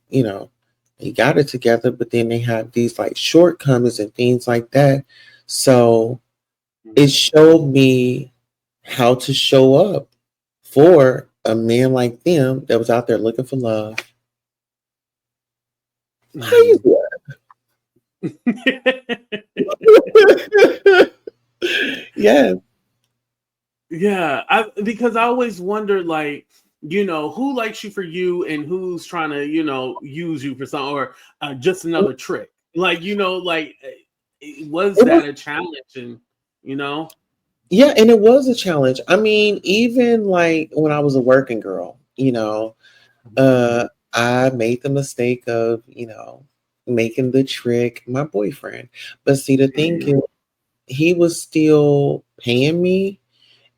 Speaker 2: got it together, but then they have these like shortcomings and things like that. So it showed me how to show up for a man like them that was out there looking for love. How you
Speaker 1: Mhm.
Speaker 2: doing? Yeah.
Speaker 1: Yeah, because I always wondered, like, who likes you for you and who's trying to, use you for something, or just another trick. Like, was
Speaker 2: It was
Speaker 1: that a challenge? And you know,
Speaker 2: Yeah, and it was a challenge. I mean, even like when I was a working girl, I made the mistake of, making the trick my boyfriend. But see, the thing is, he was still paying me,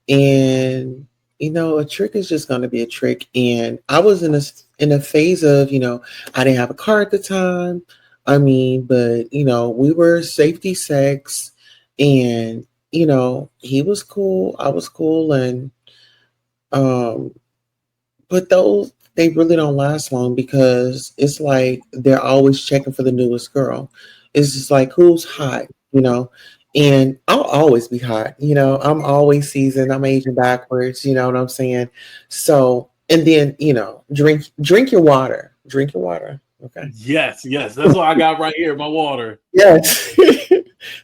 Speaker 2: and a trick is just going to be a trick. And I was in a phase of, I didn't have a car at the time. I mean, but we were safety sex, and he was cool, I was cool, and um but those, they really don't last long, because it's like they're always checking for the newest girl. It's just like, who's hot, and I'll always be hot, I'm always seasoned, I'm aging backwards, you know what I'm saying? So, and then, drink your water, okay?
Speaker 1: yes, yes, that's what I got right here, my water.
Speaker 2: Yes.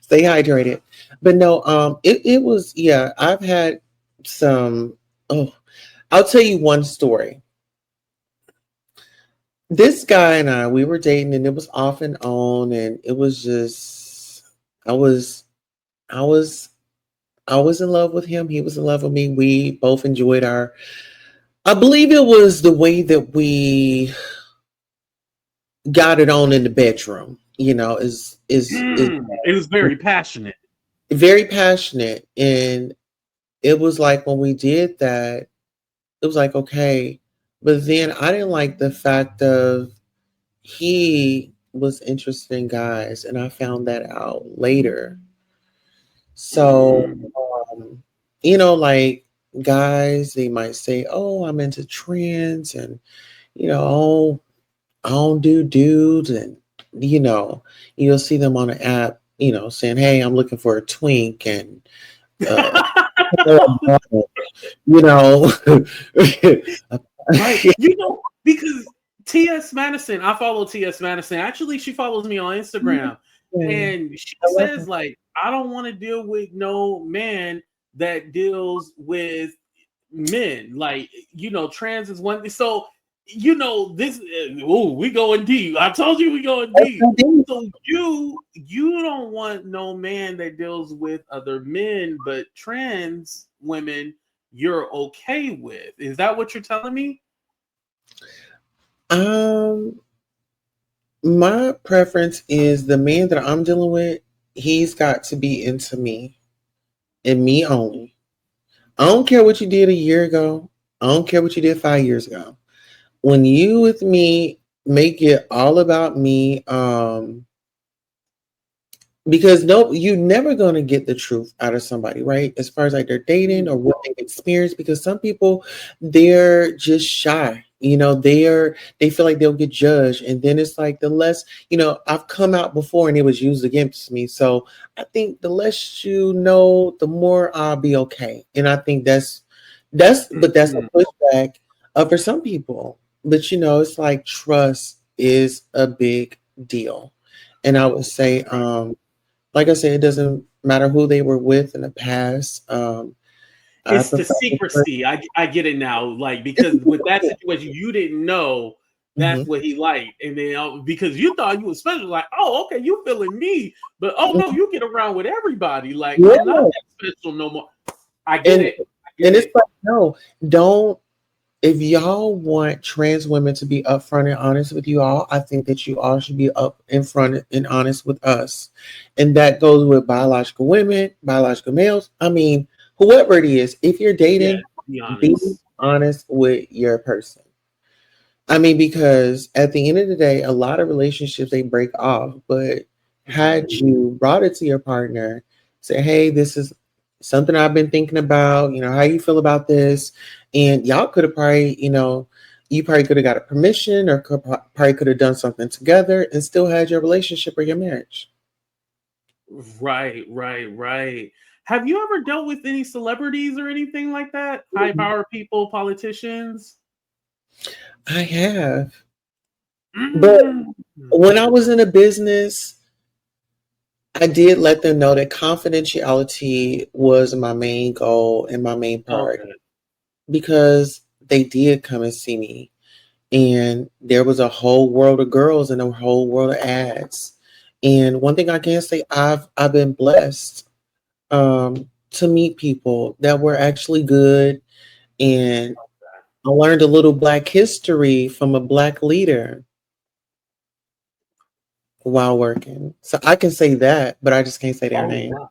Speaker 2: Stay hydrated. But no, it was, yeah, I've had some, oh, I'll tell you one story. This guy and I, we were dating, and it was off and on, and it was just, I was, I was, I was in love with him. He was in love with me. We both enjoyed I believe it was the way that we got it on in the bedroom, is
Speaker 1: It was very passionate.
Speaker 2: very passionate. And it was like, when we did that, it was like, okay. But then I didn't like the fact of, he was interested in guys, and I found that out later. So,
Speaker 1: Mm,
Speaker 2: um, like, guys, they might say, "Oh, I'm into trends," and "Oh, I don't do dudes," and you know, you'll see them on an app, saying, "Hey, I'm looking for a twink," and uh, you know,
Speaker 1: right. Because Ts Madison, I follow Ts Madison. Actually, she follows me on Instagram.
Speaker 2: Yeah,
Speaker 1: And she
Speaker 2: I love
Speaker 1: says, like, I don't want to deal with no man that deals with men. Like, trans is one thing. So, this we going deep. I told you we going deep.
Speaker 2: that.
Speaker 1: So you don't want no man that deals with other men, but trans women you're okay with. Is that what you're telling me?
Speaker 2: Um, my preference is the man that I'm dealing with, he's got to be into me and me only. I don't care what you did a year ago. I don't care what you did 5 years ago. When you with me, make it all about me. Because no, you're never gonna get the truth out of somebody, right? As far as like their dating or what they've experienced, because some people, they're just shy. They feel like they'll get judged, and then it's like, the less, I've come out before and it was used against me. So I think the less you know, the more I'll be okay. And I think but that's a
Speaker 1: Mhm.
Speaker 2: pushback for some people. But it's like, trust is a big deal. And I would say,
Speaker 1: Right.
Speaker 2: like I said, it doesn't matter who they were with in the past. I
Speaker 1: It's the
Speaker 2: prefer.
Speaker 1: secrecy. I get it now. Like, because with that situation, you didn't know that's
Speaker 2: Mhm.
Speaker 1: what he liked, and then because you thought you were special, like, oh, okay, you feeling me, but oh no, you get around with everybody. Like, I'm not
Speaker 2: Yeah,
Speaker 1: that special no more. I get
Speaker 2: and
Speaker 1: it. I get
Speaker 2: and it's
Speaker 1: it.
Speaker 2: like, no, don't. If y'all want trans women to be upfront and honest with you all, I think that you all should be up in front and honest with us, and that goes with biological women, biological males. I mean, whoever it is, if you're
Speaker 1: Yeah,
Speaker 2: dating,
Speaker 1: be
Speaker 2: be
Speaker 1: honest.
Speaker 2: honest with your person. I mean, because at the end of the day, a lot of relationships, they break off, but had you brought it to your partner, say, hey, this is something I've been thinking about, how you feel about this? And y'all could have probably, you probably could have got a permission or probably could have done something together and still had your relationship or your marriage.
Speaker 1: Right, right, right. Have you ever dealt with any celebrities or anything like that? High power people, politicians?
Speaker 2: I have. But
Speaker 1: Mm.
Speaker 2: when I was in a business, I did let them know that confidentiality was my main goal and my main priority
Speaker 1: Okay.
Speaker 2: because they did come and see me. And there was a whole world of girls and a whole world of ads. And one thing I can say, I've been blessed to meet people that were actually good, and I learned a little Black history from a Black leader while working. So I can say that, but I just can't say their
Speaker 1: Oh
Speaker 2: name.
Speaker 1: wow.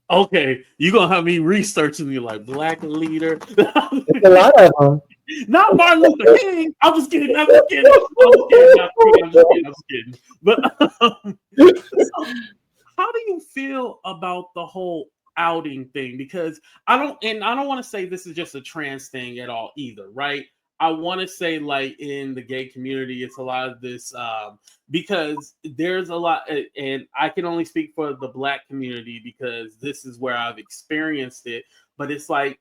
Speaker 1: Okay, you gonna have me researching you like black leader.
Speaker 2: It's a lot of them.
Speaker 1: Not Martin Luther King. I'm just kidding. I'm just kidding. I'm just kidding. I'm just kidding. I'm just kidding. But so, how do you feel about the whole outing thing? Because I don't want to say this is just a trans thing at all either, right? I want to say like in the gay community, it's a lot of this because there's a lot, and I can only speak for the black community because this is where I've experienced it. But it's like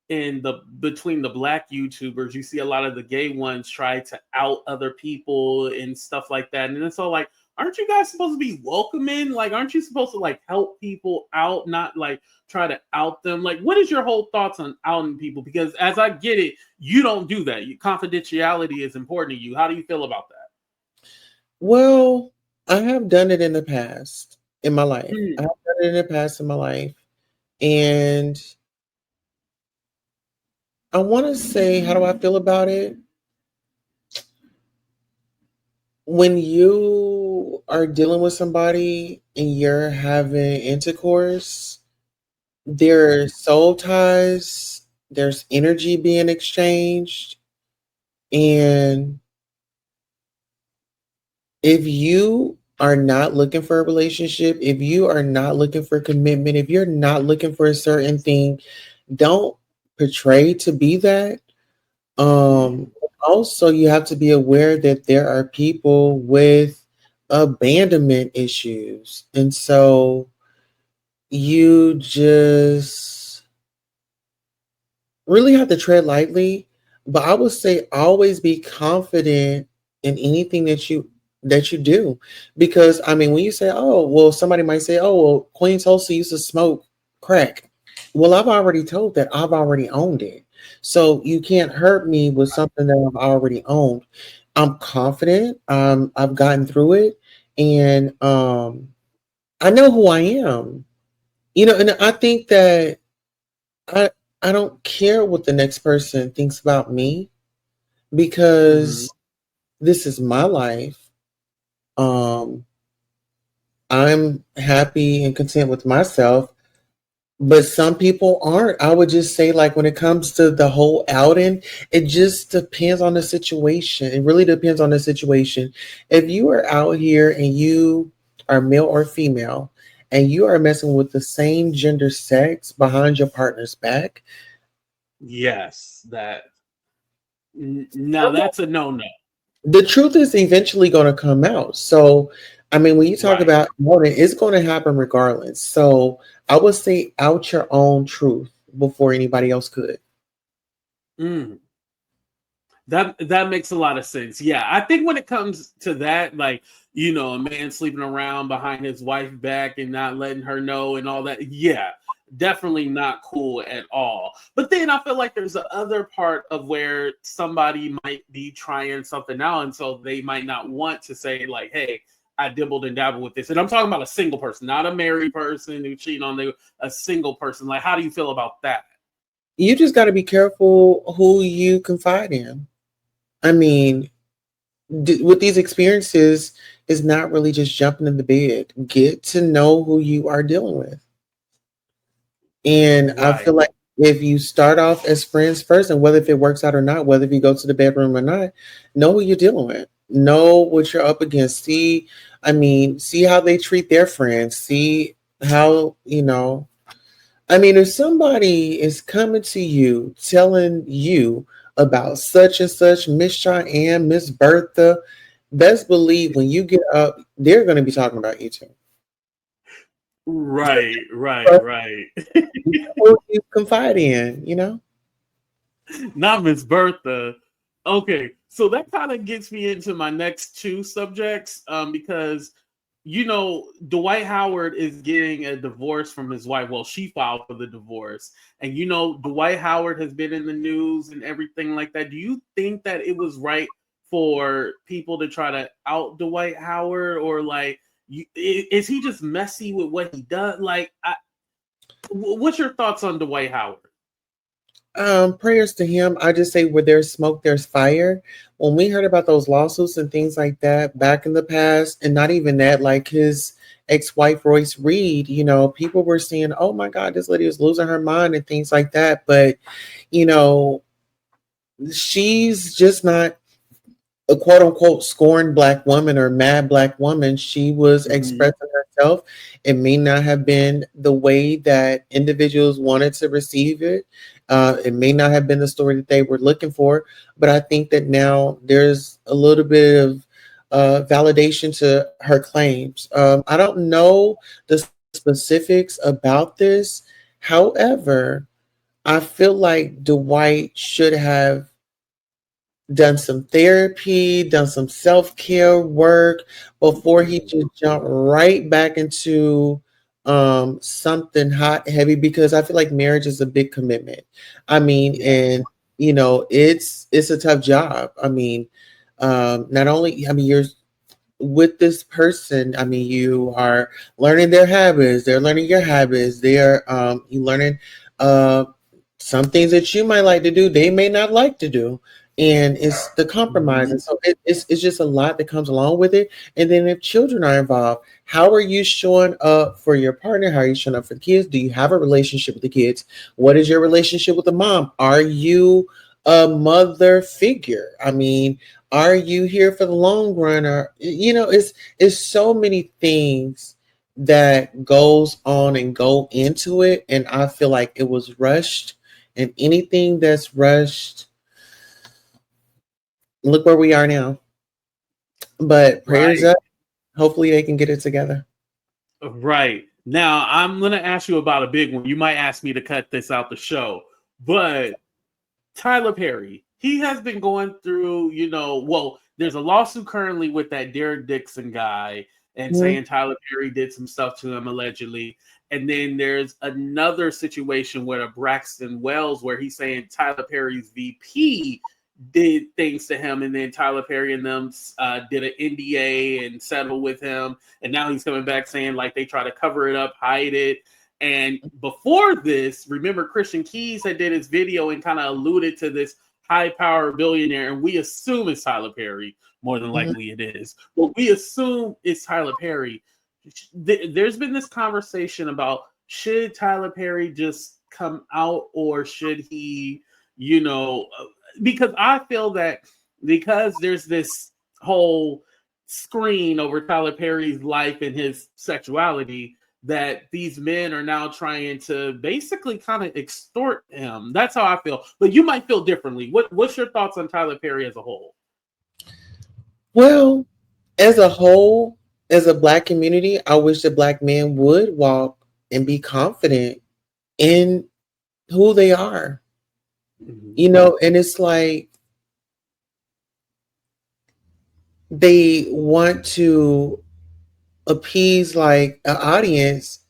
Speaker 1: in the between the black YouTubers, you see a lot of the gay ones try to out other people and stuff like that, and it's all like, aren't you guys supposed to be welcoming? Like, aren't you supposed to like help people out, not like try to out them? Like, what is your whole thoughts on outing people? Because as I get it, you don't do that. Confidentiality is important to you. How do you feel about that?
Speaker 2: Well, I have done it in the past in my life. I
Speaker 1: Hmm.
Speaker 2: have done it in the past in my life. And I want to say, how do I feel about it? When you are dealing with somebody and you're having intercourse, there's soul ties, there's energy being exchanged. And if you are not looking for a relationship, if you are not looking for commitment, if you're not looking for a certain thing, don't portray to be that. Um, Also, you have to be aware that there are people with abandonment issues. And so you just really have to tread lightly. But I would say always be confident in anything that you do. Because I mean, when you say, oh, well, somebody might say, oh, well, Queen Tulsa used to smoke crack. Well, I've already told that I've already owned it. So you can't hurt me with something that I've already owned. I'm confident. I've gotten through it, and I know who I am. And I think that I I don't care what the next person thinks about me
Speaker 1: Hmm.
Speaker 2: because this is my life. Um, I'm happy and content with myself, but some people aren't. I would just say, like, when it comes to the whole outing, it just depends on the situation. It really depends on the situation. If you are out here and you are male or female, and you are messing with the same gender sex behind your partner's back,
Speaker 1: Yes, that. Now that's a no-no.
Speaker 2: the truth is eventually going to come out. So, I mean, when you talk
Speaker 1: Right.
Speaker 2: about mourning, it's going to happen regardless. So, I would say out your own truth before anybody else could.
Speaker 1: Mm. That makes a lot of sense. Yeah, I think when it comes to that, like a man sleeping around behind his wife's back and not letting her know and all that. Yeah, definitely not cool at all. But then I feel like there's the other part of where somebody might be trying something out, and so they might not want to say like, "Hey, I dibbled and dabbled with this." And I'm talking about a single person, not a married person who cheating on a single person. Like, how do you feel about that?
Speaker 2: You just got to be careful who you confide in. I mean, with these experiences, is not really just jumping in the bed. Get to know who you are dealing with. And I
Speaker 1: Right.
Speaker 2: feel like if you start off as friends first, and whether if it works out or not, whether if you go to the bedroom or not, know who you're dealing with. know what you're up against. See, I mean, see how they treat their friends. See how, I mean, if somebody is coming to you telling you about such and such, Miss Cheyenne, Miss Bertha, best believe when you get up, they're going to be talking about you too.
Speaker 1: Right, right,
Speaker 2: So,
Speaker 1: right.
Speaker 2: who you confide in.
Speaker 1: Not Miss Bertha. Okay, so that kind of gets me into my next two subjects, because Dwight Howard is getting a divorce from his wife. Well, she filed for the divorce, and Dwight Howard has been in the news and everything like that. Do you think that it was right for people to try to out Dwight Howard, or like, is he just messy with what he does? Like, what's your thoughts on Dwight Howard?
Speaker 2: Prayers to him. I just say where there's smoke, there's fire. When we heard about those lawsuits and things like that back in the past, and not even that, like his ex-wife Royce Reed, people were saying, "Oh my God, this lady is losing her mind" and things like that. But you know, she's just not a quote unquote scorned black woman or mad black woman. She was
Speaker 1: Mhm.
Speaker 2: expressing herself. It may not have been the way that individuals wanted to receive it. It may not have been the story that they were looking for, but I think that now there's a little bit of validation to her claims. I don't know the specifics about this. However, I feel like Dwight should have done some therapy, done some self care work before he just jumped right back into something hot, heavy, because I feel like marriage is a big commitment. I mean,
Speaker 1: Yeah.
Speaker 2: and it's a tough job. I mean, not only, I mean, you're with this person. I mean, you are learning their habits, they're learning your habits, they're you learning uh some things that you might like to do, they may not like to do. And it's the compromise.
Speaker 1: Mhm.
Speaker 2: And so it's just a lot that comes along with it. And then if children are involved, how are you showing up for your partner? How are you showing up for the kids? Do you have a relationship with the kids? What is your relationship with the mom? Are you a mother figure? I mean, are you here for the long run? Or it's so many things that goes on and go into it. And I feel like it was rushed, and anything that's rushed, look where we are now. But prayers
Speaker 1: Right.
Speaker 2: up. Hopefully they can get it together.
Speaker 1: Right. Now, I'm going to ask you about a big one. You might ask me to cut this out the show, but Tyler Perry, he has been going through, well, there's a lawsuit currently with that Derek Dixon guy and
Speaker 2: Mhm.
Speaker 1: saying Tyler Perry did some stuff to him allegedly. And then there's another situation with a Braxton Wells where he's saying Tyler Perry's VP did things to him, and then Tyler Perry and them did an NDA and settled with him, and now he's coming back saying like they try to cover it up, hide it. And before this, remember Christian Keys had did his video and kind of alluded to this high power billionaire, and we assume it's Tyler Perry. More than
Speaker 2: Mhm.
Speaker 1: likely it is. But we assume it's Tyler Perry. There's been this conversation about should Tyler Perry just come out, or should he, you know, uh, because I feel that because there's this whole screen over Tyler Perry's life and his sexuality, that these men are now trying to basically kind of extort him. That's how I feel. But you might feel differently. What's your thoughts on Tyler Perry as a whole?
Speaker 2: Well, as a whole, as a black community, I wish that black men would walk and be confident in who they are.
Speaker 1: Mhm.
Speaker 2: And it's like they want to appease like an audience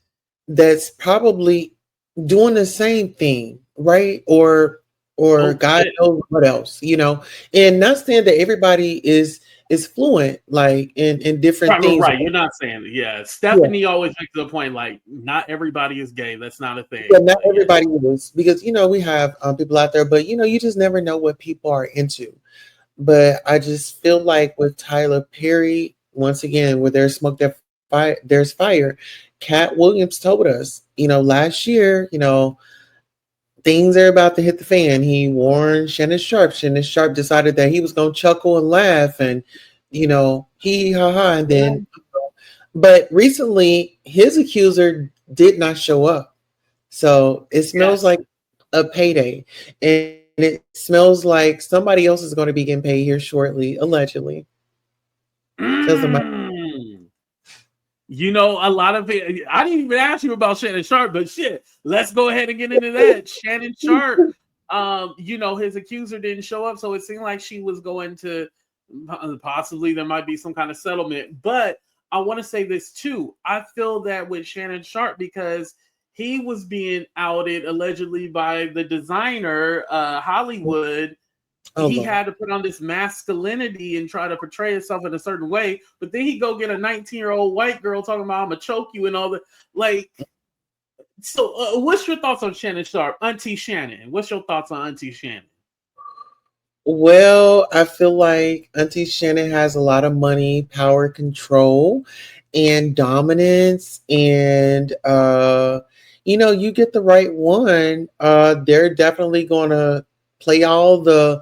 Speaker 2: that's probably doing the same thing, right? Or
Speaker 1: Oh
Speaker 2: God
Speaker 1: shit.
Speaker 2: knows what else. And not saying that everybody is fluent like in different
Speaker 1: Right, right,
Speaker 2: things.
Speaker 1: right. You're not saying it. Yeah.
Speaker 2: Yeah,
Speaker 1: Stephanie always makes the point like not everybody is gay. That's not a
Speaker 2: yeah,
Speaker 1: thing.
Speaker 2: not
Speaker 1: But yeah.
Speaker 2: everybody is because we have people out there, but you just never know what people are into. But I just feel like with Tyler Perry, once again, where there's smoke, there's fire. Cat Williams told us, last year, things are about to hit the fan. He warned Shannon Sharpe. Shannon Sharpe decided that he was going to chuckle and laugh, and he ha ha, and then, but recently his accuser did not show up. So it smells
Speaker 1: Yes.
Speaker 2: like a payday, and it smells like somebody else is going to be getting paid here shortly, allegedly, because of my.
Speaker 1: Mm. A lot of it. I didn't even ask you about Shannon Sharpe, but shit, let's go ahead and get into that. Shannon Sharpe, his accuser didn't show up, so it seemed like she was going to possibly there might be some kind of settlement. But I want to say this too. I feel that with Shannon Sharpe because he was being outed allegedly by the designer, Hollywood.
Speaker 2: Oh
Speaker 1: He
Speaker 2: Lord.
Speaker 1: had to put on this masculinity and try to portray himself in a certain way, but then he go get a 19-year-old white girl talking about I'm gonna choke you and all the like. So, what's your thoughts on Shannon Sharpe, Auntie Shannon? What's your thoughts on Auntie Shannon?
Speaker 2: Well, I feel like Auntie Shannon has a lot of money, power, control, and dominance. And you get the right one, they're definitely gonna play all the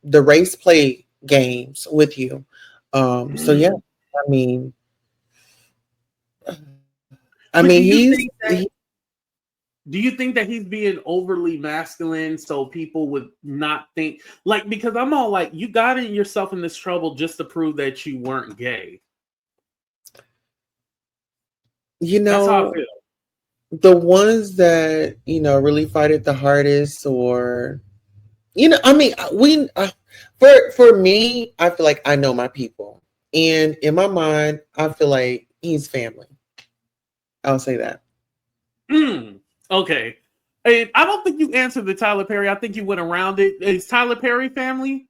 Speaker 2: race play games with you. So yeah,
Speaker 1: Mm.
Speaker 2: I mean,
Speaker 1: But
Speaker 2: he's
Speaker 1: do you think that he's being overly masculine so people would not think like because I'm all like you got in yourself in this trouble just to prove that you weren't gay.
Speaker 2: you
Speaker 1: That's how I
Speaker 2: know
Speaker 1: feel.
Speaker 2: the ones that really fight it the hardest, or we for me, I feel like I know my people, and in my mind, I feel like he's family. I'll say that.
Speaker 1: Mm, okay. And I don't think you answered the Tyler Perry. I think you went around it. Is Tyler Perry family?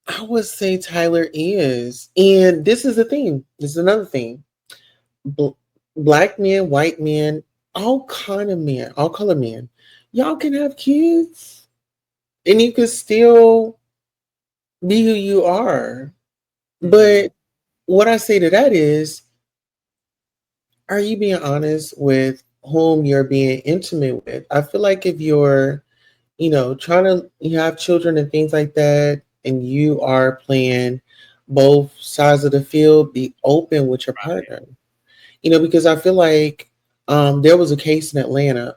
Speaker 2: I would say Tyler is, and this is the thing. This is another thing. Bl- Black men, white men, all kind of men, all color men. Y'all can have kids, and you can still be who you are.
Speaker 1: Mm-hmm.
Speaker 2: But what I say to that is, are you being honest with whom you're being intimate with? I feel like if you're, trying to you have children and things like that, and you are playing both sides of the field, be open with your
Speaker 1: Right.
Speaker 2: partner. Because I feel like there was a case in Atlanta.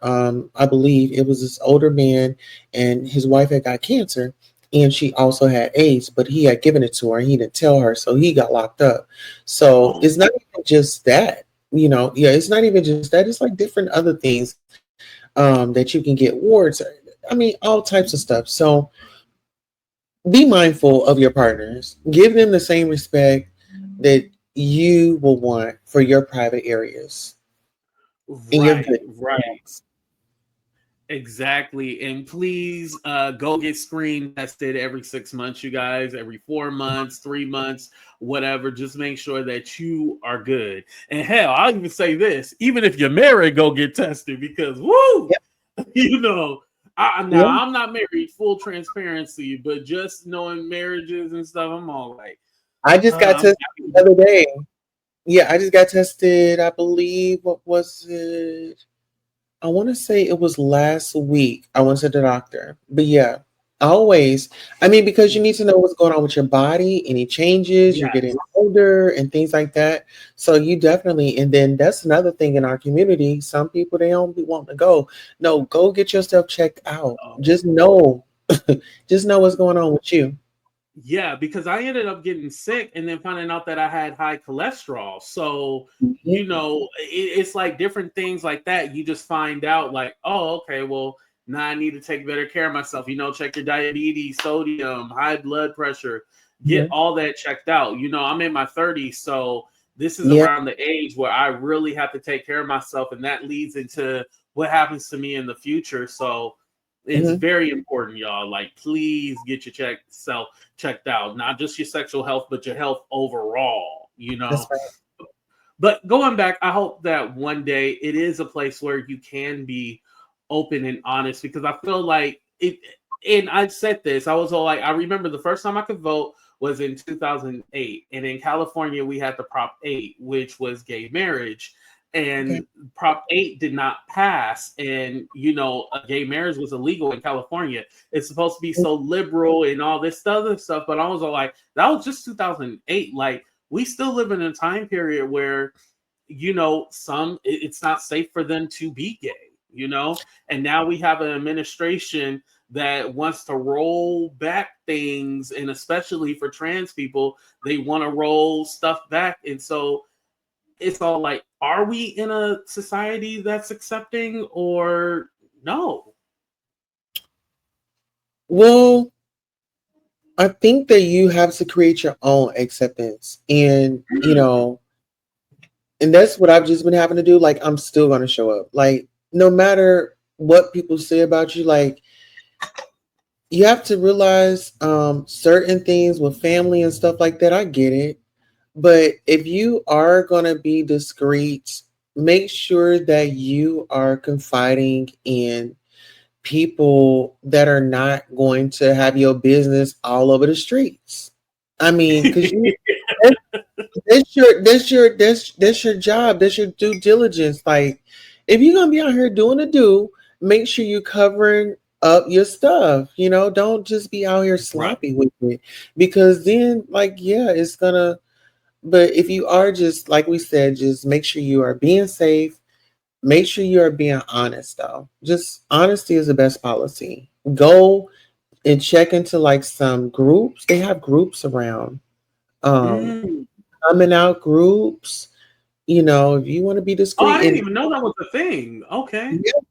Speaker 2: I believe it was this older man, and his wife had got cancer, and she also had AIDS, but he had given it to her, and he didn't tell her, so he got locked up. So
Speaker 1: Oh,
Speaker 2: it's not even just that, yeah, it's not even just that. It's like different other things that you can get wards. I mean, all types of stuff. So be mindful of your partners. Give them the same respect that you will want for your private areas and your
Speaker 1: right,
Speaker 2: good.
Speaker 1: right. Exactly. And please go get screen tested every 6 months, you guys, every 4 months, 3 months, whatever. Just make sure that you are good. And hell, I'll even say this even if you're married, go get tested because, woo,
Speaker 2: Yep.
Speaker 1: you know, now
Speaker 2: Yeah.
Speaker 1: I'm not married, full transparency, but just knowing marriages and stuff, I'm all like,
Speaker 2: I just got
Speaker 1: I'm
Speaker 2: tested
Speaker 1: happy.
Speaker 2: the other day. Yeah, I just got tested. I believe, what was it? I want to say it was last week. I went to the doctor. But yeah, always. I mean, because you need to know what's going on with your body, any changes, you're getting
Speaker 1: Yes.
Speaker 2: older and things like that. So you definitely, and then that's another thing in our community. Some people, they don't be wanting to go. No, go get yourself checked out.
Speaker 1: Oh.
Speaker 2: Just know, just know what's going on with you.
Speaker 1: Yeah, because I ended up getting sick and then finding out that I had high cholesterol. So,
Speaker 2: Mhm.
Speaker 1: it's like different things like that. You just find out, like, oh, okay, well, now I need to take better care of myself. Check your diabetes, sodium, high blood pressure, get
Speaker 2: Mhm.
Speaker 1: all that checked out. I'm in my 30s. So, this is
Speaker 2: Yeah.
Speaker 1: around the age where I really have to take care of myself. And that leads into what happens to me in the future. So, it's
Speaker 2: Mhm.
Speaker 1: very important, y'all. Like, please get your self checked out, not just your sexual health, but your health overall.
Speaker 2: That's right.
Speaker 1: But going back, I hope that one day it is a place where you can be open and honest because I feel like it. And I said this, I was all like, I remember the first time I could vote was in 2008. And in California, we had the Prop 8, which was gay marriage.
Speaker 2: Okay.
Speaker 1: and Prop 8 did not pass, and gay marriage was illegal in California. It's supposed to be so liberal and all this other stuff, but I was all like, that was just 2008. Like, we still live in a time period where it's not safe for them to be gay. And now we have an administration that wants to roll back things, and especially for trans people, they want to roll stuff back. And so it's all like, are we in a society that's accepting or no?
Speaker 2: Well, I think that you have to create your own acceptance, and and that's what I've just been having to do. Like, I'm still going to show up, like, no matter what people say about you. Like, you have to realize certain things with family and stuff like that. I get it. But if you are going to be discreet, make sure that you are confiding in people that are not going to have your business all over the streets. I mean, because that's your job. That's your due diligence. Like, if you're gonna be out here doing a do, make sure you covering up your stuff. Don't just be out here
Speaker 1: Right.
Speaker 2: sloppy with it, because then, like, yeah, it's gonna. But if you are, just like we said, just make sure you are being safe. Make sure you are being honest, though. Just honesty is the best policy. Go and check into like some groups. They have groups around. Um,
Speaker 1: Mm.
Speaker 2: Coming out groups. If you want to be
Speaker 1: Oh, I
Speaker 2: discreet,
Speaker 1: didn't
Speaker 2: and
Speaker 1: even know that was a thing. Okay.
Speaker 2: yeah,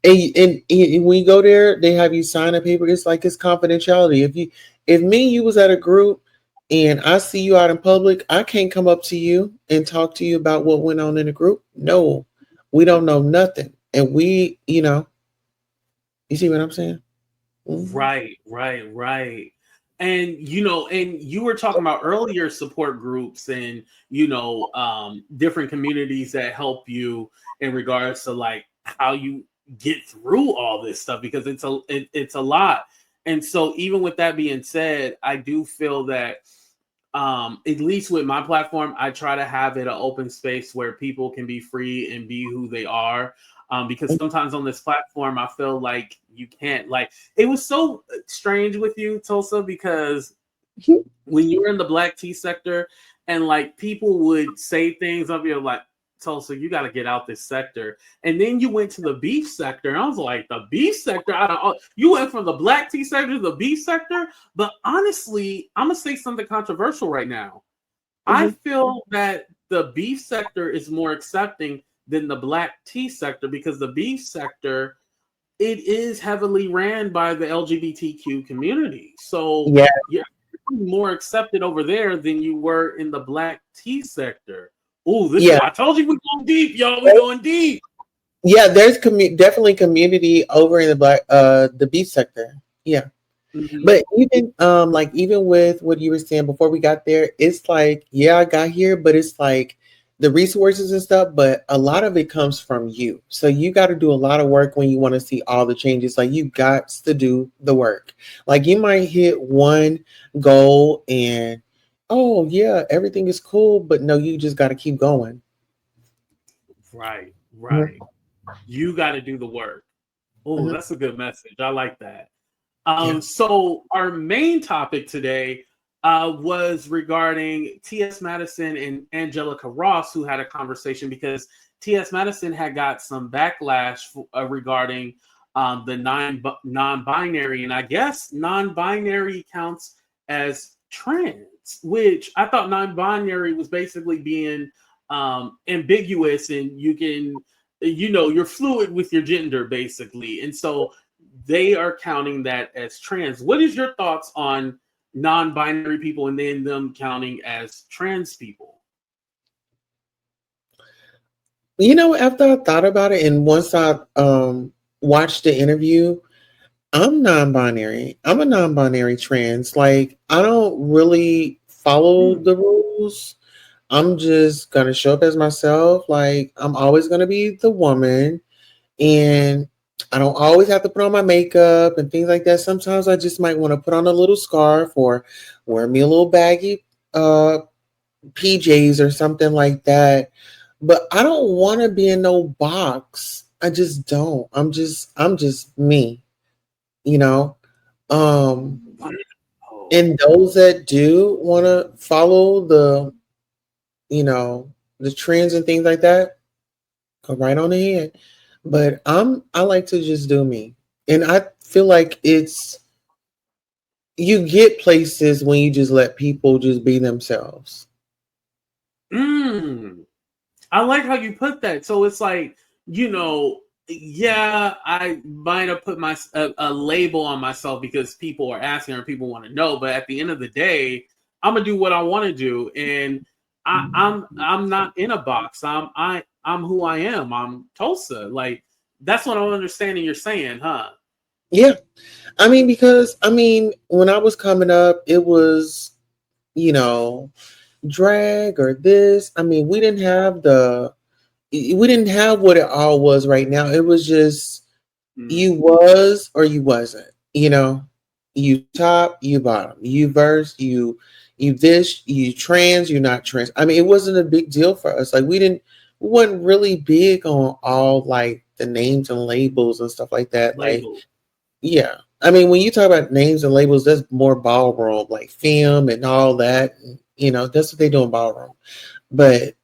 Speaker 2: and when you go there, they have you sign a paper. It's like, it's confidentiality. If me and you was at a group and I see you out in public, I can't come up to you and talk to you about what went on in the group. No, we don't know nothing, and you see what I'm saying? Mhm.
Speaker 1: Right, right, right. And you were talking about earlier support groups and different communities that help you in regards to like how you get through all this stuff, because it's a lot. And so even with that being said, I do feel that at least with my platform, I try to have it an open space where people can be free and be who they are. Because sometimes on this platform, I feel like you can't, like, it was so strange with you, Tulsa, because when you were in the black tea sector and like people would say things of you like, Tulsa, you got to get out this sector. And then you went to the beef sector. And I was like, the beef sector? You went from the black tea sector to the beef sector? But honestly, I'm going to say something controversial right now. I
Speaker 2: Mhm.
Speaker 1: feel that the beef sector is more accepting than the black tea sector, because the beef sector, it is heavily ran by the LGBTQ community. So
Speaker 2: Yeah,
Speaker 1: you're more accepted over there than you were in the black tea sector. Oh,
Speaker 2: yeah.
Speaker 1: I told you we're going deep, y'all. We're going deep.
Speaker 2: Yeah, there's definitely community over in the beef sector. Yeah.
Speaker 1: Mhm.
Speaker 2: But even like, even with what you were saying before we got there, it's like, yeah, I got here, but it's like the resources and stuff, but a lot of it comes from you. So you got to do a lot of work when you want to see all the changes. Like, you got to do the work. Like, you might hit one goal and, oh yeah, everything is cool, but no, you just got to keep going.
Speaker 1: Right, right.
Speaker 2: Mhm.
Speaker 1: You got to do the work. Oh,
Speaker 2: Mhm.
Speaker 1: that's a good message. I like that.
Speaker 2: Yeah.
Speaker 1: So our main topic today was regarding Ts Madison and Angelica Ross, who had a conversation because Ts Madison had got some backlash regarding the non-binary, and I guess non-binary counts as trans, which I thought non-binary was basically being ambiguous, and you can, you're fluid with your gender basically, and so they are counting that as trans. What is your thoughts on non-binary people and then them counting as trans people?
Speaker 2: After I thought about it, and once I watched the interview, I'm non-binary. I'm a non-binary trans. Like, I don't really follow
Speaker 1: Hmm.
Speaker 2: the rules. I'm just gonna show up as myself. Like, I'm always gonna be the woman, and I don't always have to put on my makeup and things like that. Sometimes I just might want to put on a little scarf or wear me a little baggy PJs or something like that. but I don't want to be in no box. I just don't. I'm just me, you know. Um,
Speaker 1: Oh,
Speaker 2: and those that do want to follow the, you know, the trends and things like that, go right on ahead. But I like to just do me. And I feel like it's you get places when you just let people just be themselves.
Speaker 1: mm. I like how you put that. So it's like, yeah, I might have put a label on myself because people are asking or people want to know. But at the end of the day, I'm gonna do what I want to do, and I'm not in a box. I'm who I am. I'm Tulsa. Like that's what I'm understanding. You're saying, huh?
Speaker 2: Yeah. I mean, because I mean, when I was coming up, it was, you know, drag or this. I mean, we didn't have what it all was right now. It was just you
Speaker 1: Mm,
Speaker 2: was or you wasn't, you know. You top, you bottom, you verse, you this, you trans, you not trans. I mean, it wasn't a big deal for us. Like we wasn't really big on all like the names and labels and stuff like that. Like,
Speaker 1: label.
Speaker 2: yeah. I mean, when you talk about names and labels, that's more ballroom, like film and all that. You know, that's what they do in ballroom. But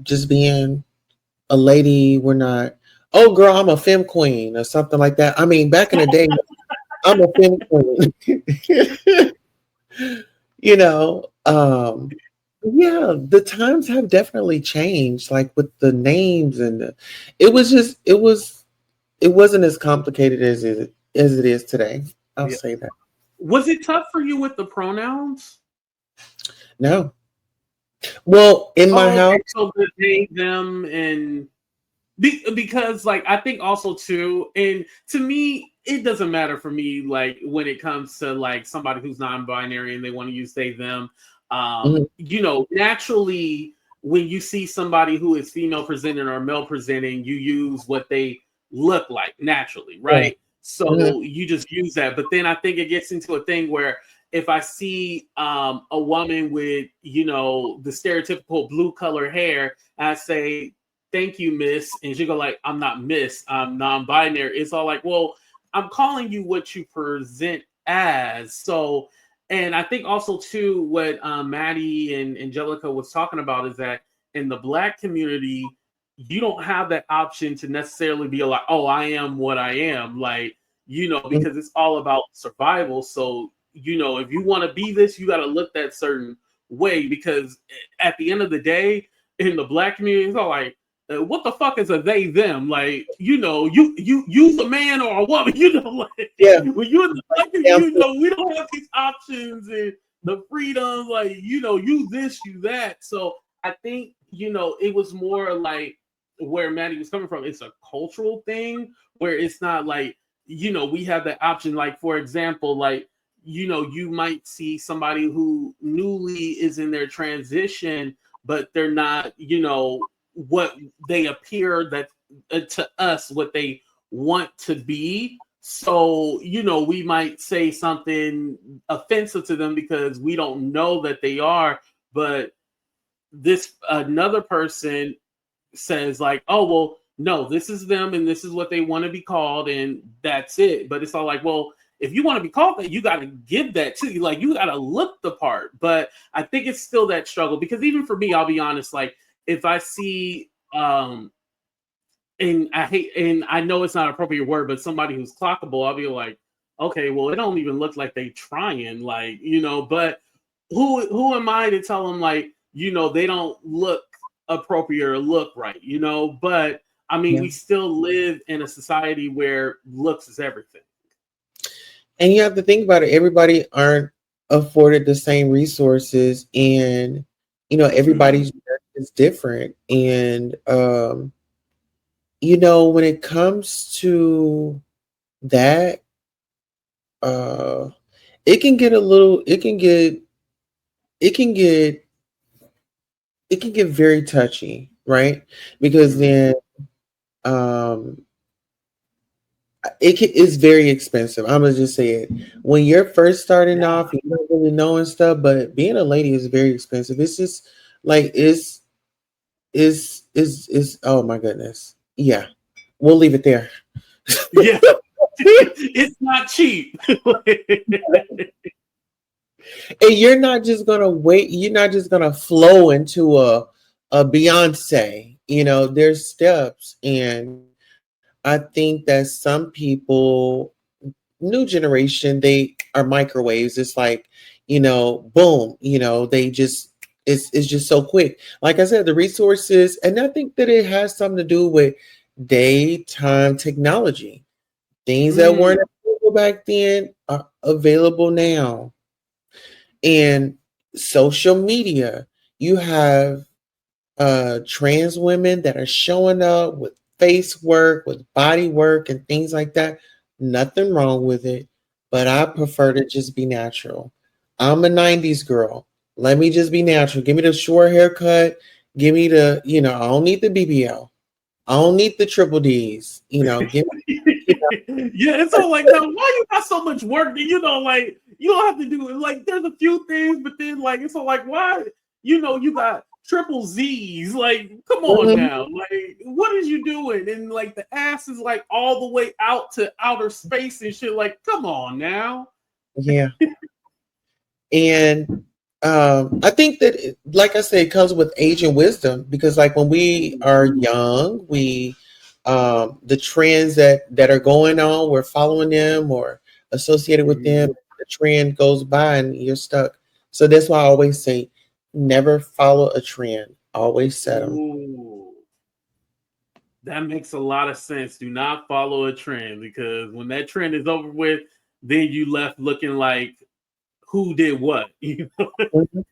Speaker 2: just being a lady, we're not, oh girl, I'm a femme queen or something like that. I mean, back in the day, I'm a femme queen. you know, yeah, the times have definitely changed, like with the names it was just it wasn't as complicated as it is today. I'll
Speaker 1: Yeah.
Speaker 2: say that.
Speaker 1: Was it tough for you with the pronouns?
Speaker 2: No. Well, in my
Speaker 1: Oh,
Speaker 2: house,
Speaker 1: okay. So the they, them, and because like I think also too, and to me it doesn't matter for me like when it comes to like somebody who's non-binary and they want to use they them.
Speaker 2: mhm,
Speaker 1: Naturally when you see somebody who is female presenting or male presenting, you use what they look like naturally,
Speaker 2: yeah,
Speaker 1: right?
Speaker 2: mhm,
Speaker 1: So you just use that. But then I think it gets into a thing where if I see a woman with the stereotypical blue color hair, I say thank you, miss. And she go like, I'm not miss, I'm non-binary. It's all like, well, I'm calling you what you present as. So, and I think also too, what Maddie and Angelica was talking about is that in the Black community, you don't have that option to necessarily be like, oh, I am what I am. Like,
Speaker 2: mhm,
Speaker 1: because it's all about survival. So, if you want to be this, you got to look that certain way because at the end of the day, in the Black community, it's all like, what the fuck is a they them? Like, you use a man or a woman, like
Speaker 2: yeah,
Speaker 1: when you're in the black,
Speaker 2: down to
Speaker 1: we don't have these options and the freedoms, like, you this, you that. So I think, it was more like where Maddie was coming from. It's a cultural thing where it's not like, we have the option, like, for example, like, you might see somebody who newly is in their transition, but they're not, what they appear that to us what they want to be. So we might say something offensive to them because we don't know that they are, but this another person says like, oh well, no, this is them and this is what they want to be called and that's it. But it's all like, well, if you want to be called that, you got to give that to you. Like you got to look the part. But I think it's still that struggle because even for me, I'll be honest, like if I see and I hate, and I know it's not an appropriate word, but somebody who's clockable, I'll be like, okay, well, it don't even look like they trying, like, but who am I to tell them like, they don't look appropriate or look right, but I mean,
Speaker 2: yeah.
Speaker 1: we still live in a society where looks is everything.
Speaker 2: And you have to think about it. Everybody aren't afforded the same resources, and
Speaker 1: Mm,
Speaker 2: everybody's journey is different. And when it comes to that, uh, it can get a little. It can get. It can get very touchy, right? Because
Speaker 1: mm,
Speaker 2: then um, it's very expensive. I'm gonna just say it. When you're first starting
Speaker 1: yeah,
Speaker 2: off, you don't really know and stuff, but being a lady is very expensive. It's just like is oh my goodness. Yeah. We'll leave it there.
Speaker 1: Yeah, it's not cheap.
Speaker 2: And you're not just gonna wait, you're not just gonna flow into a Beyonce. There's steps. And I think that some people, new generation, they are microwaves. It's like, boom, they just, it's just so quick. Like I said, the resources, and I think that it has something to do with daytime technology. Things that
Speaker 1: Mm,
Speaker 2: weren't available back then are available now. And social media, you have trans women that are showing up with face work, with body work, and things like that. Nothing wrong with it, but I prefer to just be natural. I'm a 90s girl. Let me just be natural. Give me the short haircut. Give me I don't need the BBL. I don't need the triple D's. Give me,
Speaker 1: yeah, it's all like, now why you got so much work that like you don't have to do it. Like there's a few things, but then like it's all like, why you got triple Z's. Like, come on
Speaker 2: Mhm.
Speaker 1: now. Like, what is you doing? And like the ass is like all the way out to outer space and shit. Like, come on now.
Speaker 2: Yeah. And I think that, like I said, it comes with age and wisdom, because, like, when we are young, we the trends that are going on, we're following them or associated with them. The trend goes by and you're stuck. So that's why I always say, never follow a trend. Always set them.
Speaker 1: Ooh, that makes a lot of sense. Do not follow a trend because when that trend is over with, then you left looking like who did what.
Speaker 2: Mhm.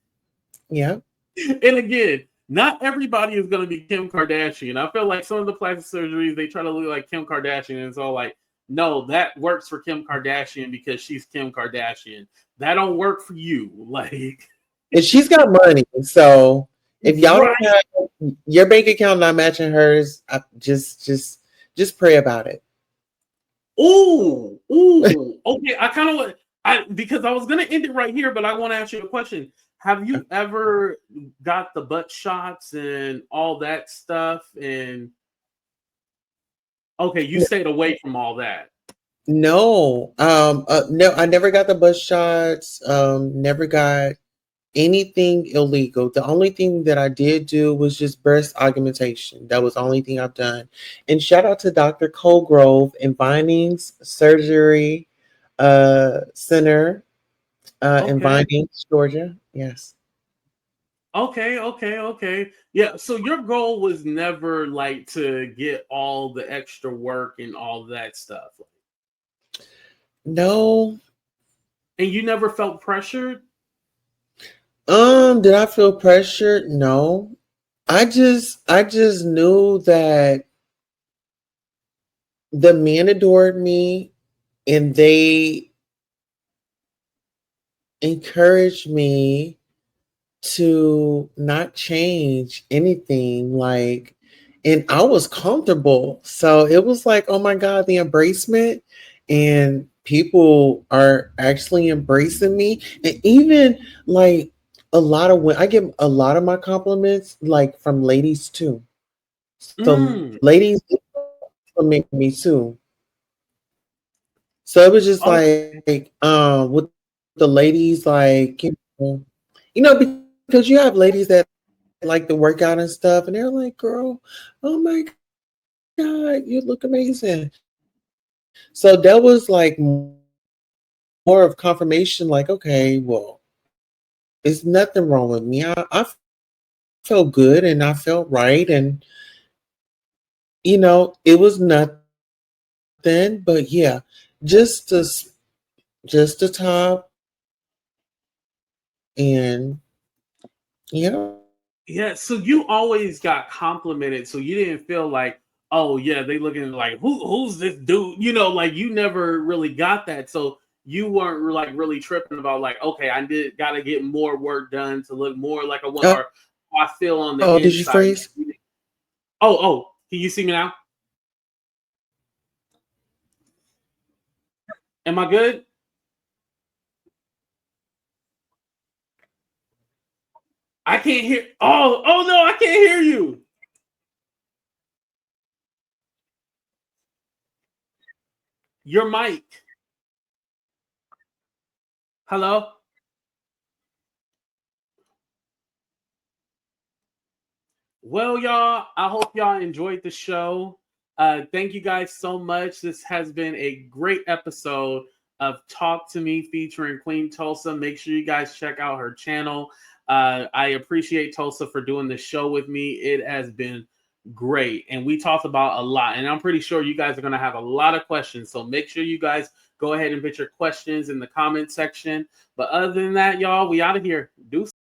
Speaker 2: Yeah.
Speaker 1: And again, not everybody is going to be Kim Kardashian. I feel like some of the plastic surgeries they try to look like Kim Kardashian, and it's all like, no, that works for Kim Kardashian because she's Kim Kardashian. That don't work for you. Like,
Speaker 2: And she's got money. So if y'all
Speaker 1: right?
Speaker 2: don't have your bank account not matching hers, just pray about it.
Speaker 1: Ooh, ooh. Okay, I kind of because I was gonna end it right here, but I want to ask you a question. Have you ever got the butt shots and all that stuff? And okay, you stayed away from all that.
Speaker 2: No, no, I never got the bus shots. Never got anything illegal. The only thing that I did do was just breast augmentation. That was the only thing I've done. And shout out to Dr. Colgrove and Vinings Surgery Center in
Speaker 1: Okay.
Speaker 2: Vinings, Georgia. Yes.
Speaker 1: Okay, okay, okay. Yeah, so your goal was never like to get all the extra work and all that stuff.
Speaker 2: No.
Speaker 1: And you never felt pressured?
Speaker 2: Did I feel pressured? No. I just knew that the men adored me, and they encouraged me to not change anything. Like, and I was comfortable. So it was like, oh my God, the embracement, and people are actually embracing me. And even like a lot of when I get a lot of my compliments like from ladies too. So
Speaker 1: Mm.
Speaker 2: ladies compliment me too. So it was just
Speaker 1: Oh,
Speaker 2: like with the ladies, like, because you have ladies that like to work out and stuff, and they're like, "Girl, oh my God, you look amazing." So that was like more of confirmation, like, okay, well, there's nothing wrong with me. I felt good and I felt right, and it was nothing, but yeah, just to just the top, and yeah.
Speaker 1: yeah, so you always got complimented, so you didn't feel like, oh yeah, they looking like who's this dude? Like you never really got that. So you weren't like really tripping about like, okay, I did gotta get more work done to look more like a woman,
Speaker 2: Oh,
Speaker 1: or I feel on
Speaker 2: did
Speaker 1: the
Speaker 2: you
Speaker 1: inside.
Speaker 2: freeze?
Speaker 1: Oh, can you see me now? Am I good? I can't hear. Oh no, I can't hear you. your mic. Hello? Well, y'all, I hope y'all enjoyed the show. Thank you guys so much. This has been a great episode of Talk to Me featuring Queen Tulsa. Make sure you guys check out her channel. I appreciate Tulsa for doing the show with me. It has been great. And we talked about a lot. And I'm pretty sure you guys are going to have a lot of questions. So make sure you guys go ahead and put your questions in the comment section. But other than that, y'all, we out of here. Deuces.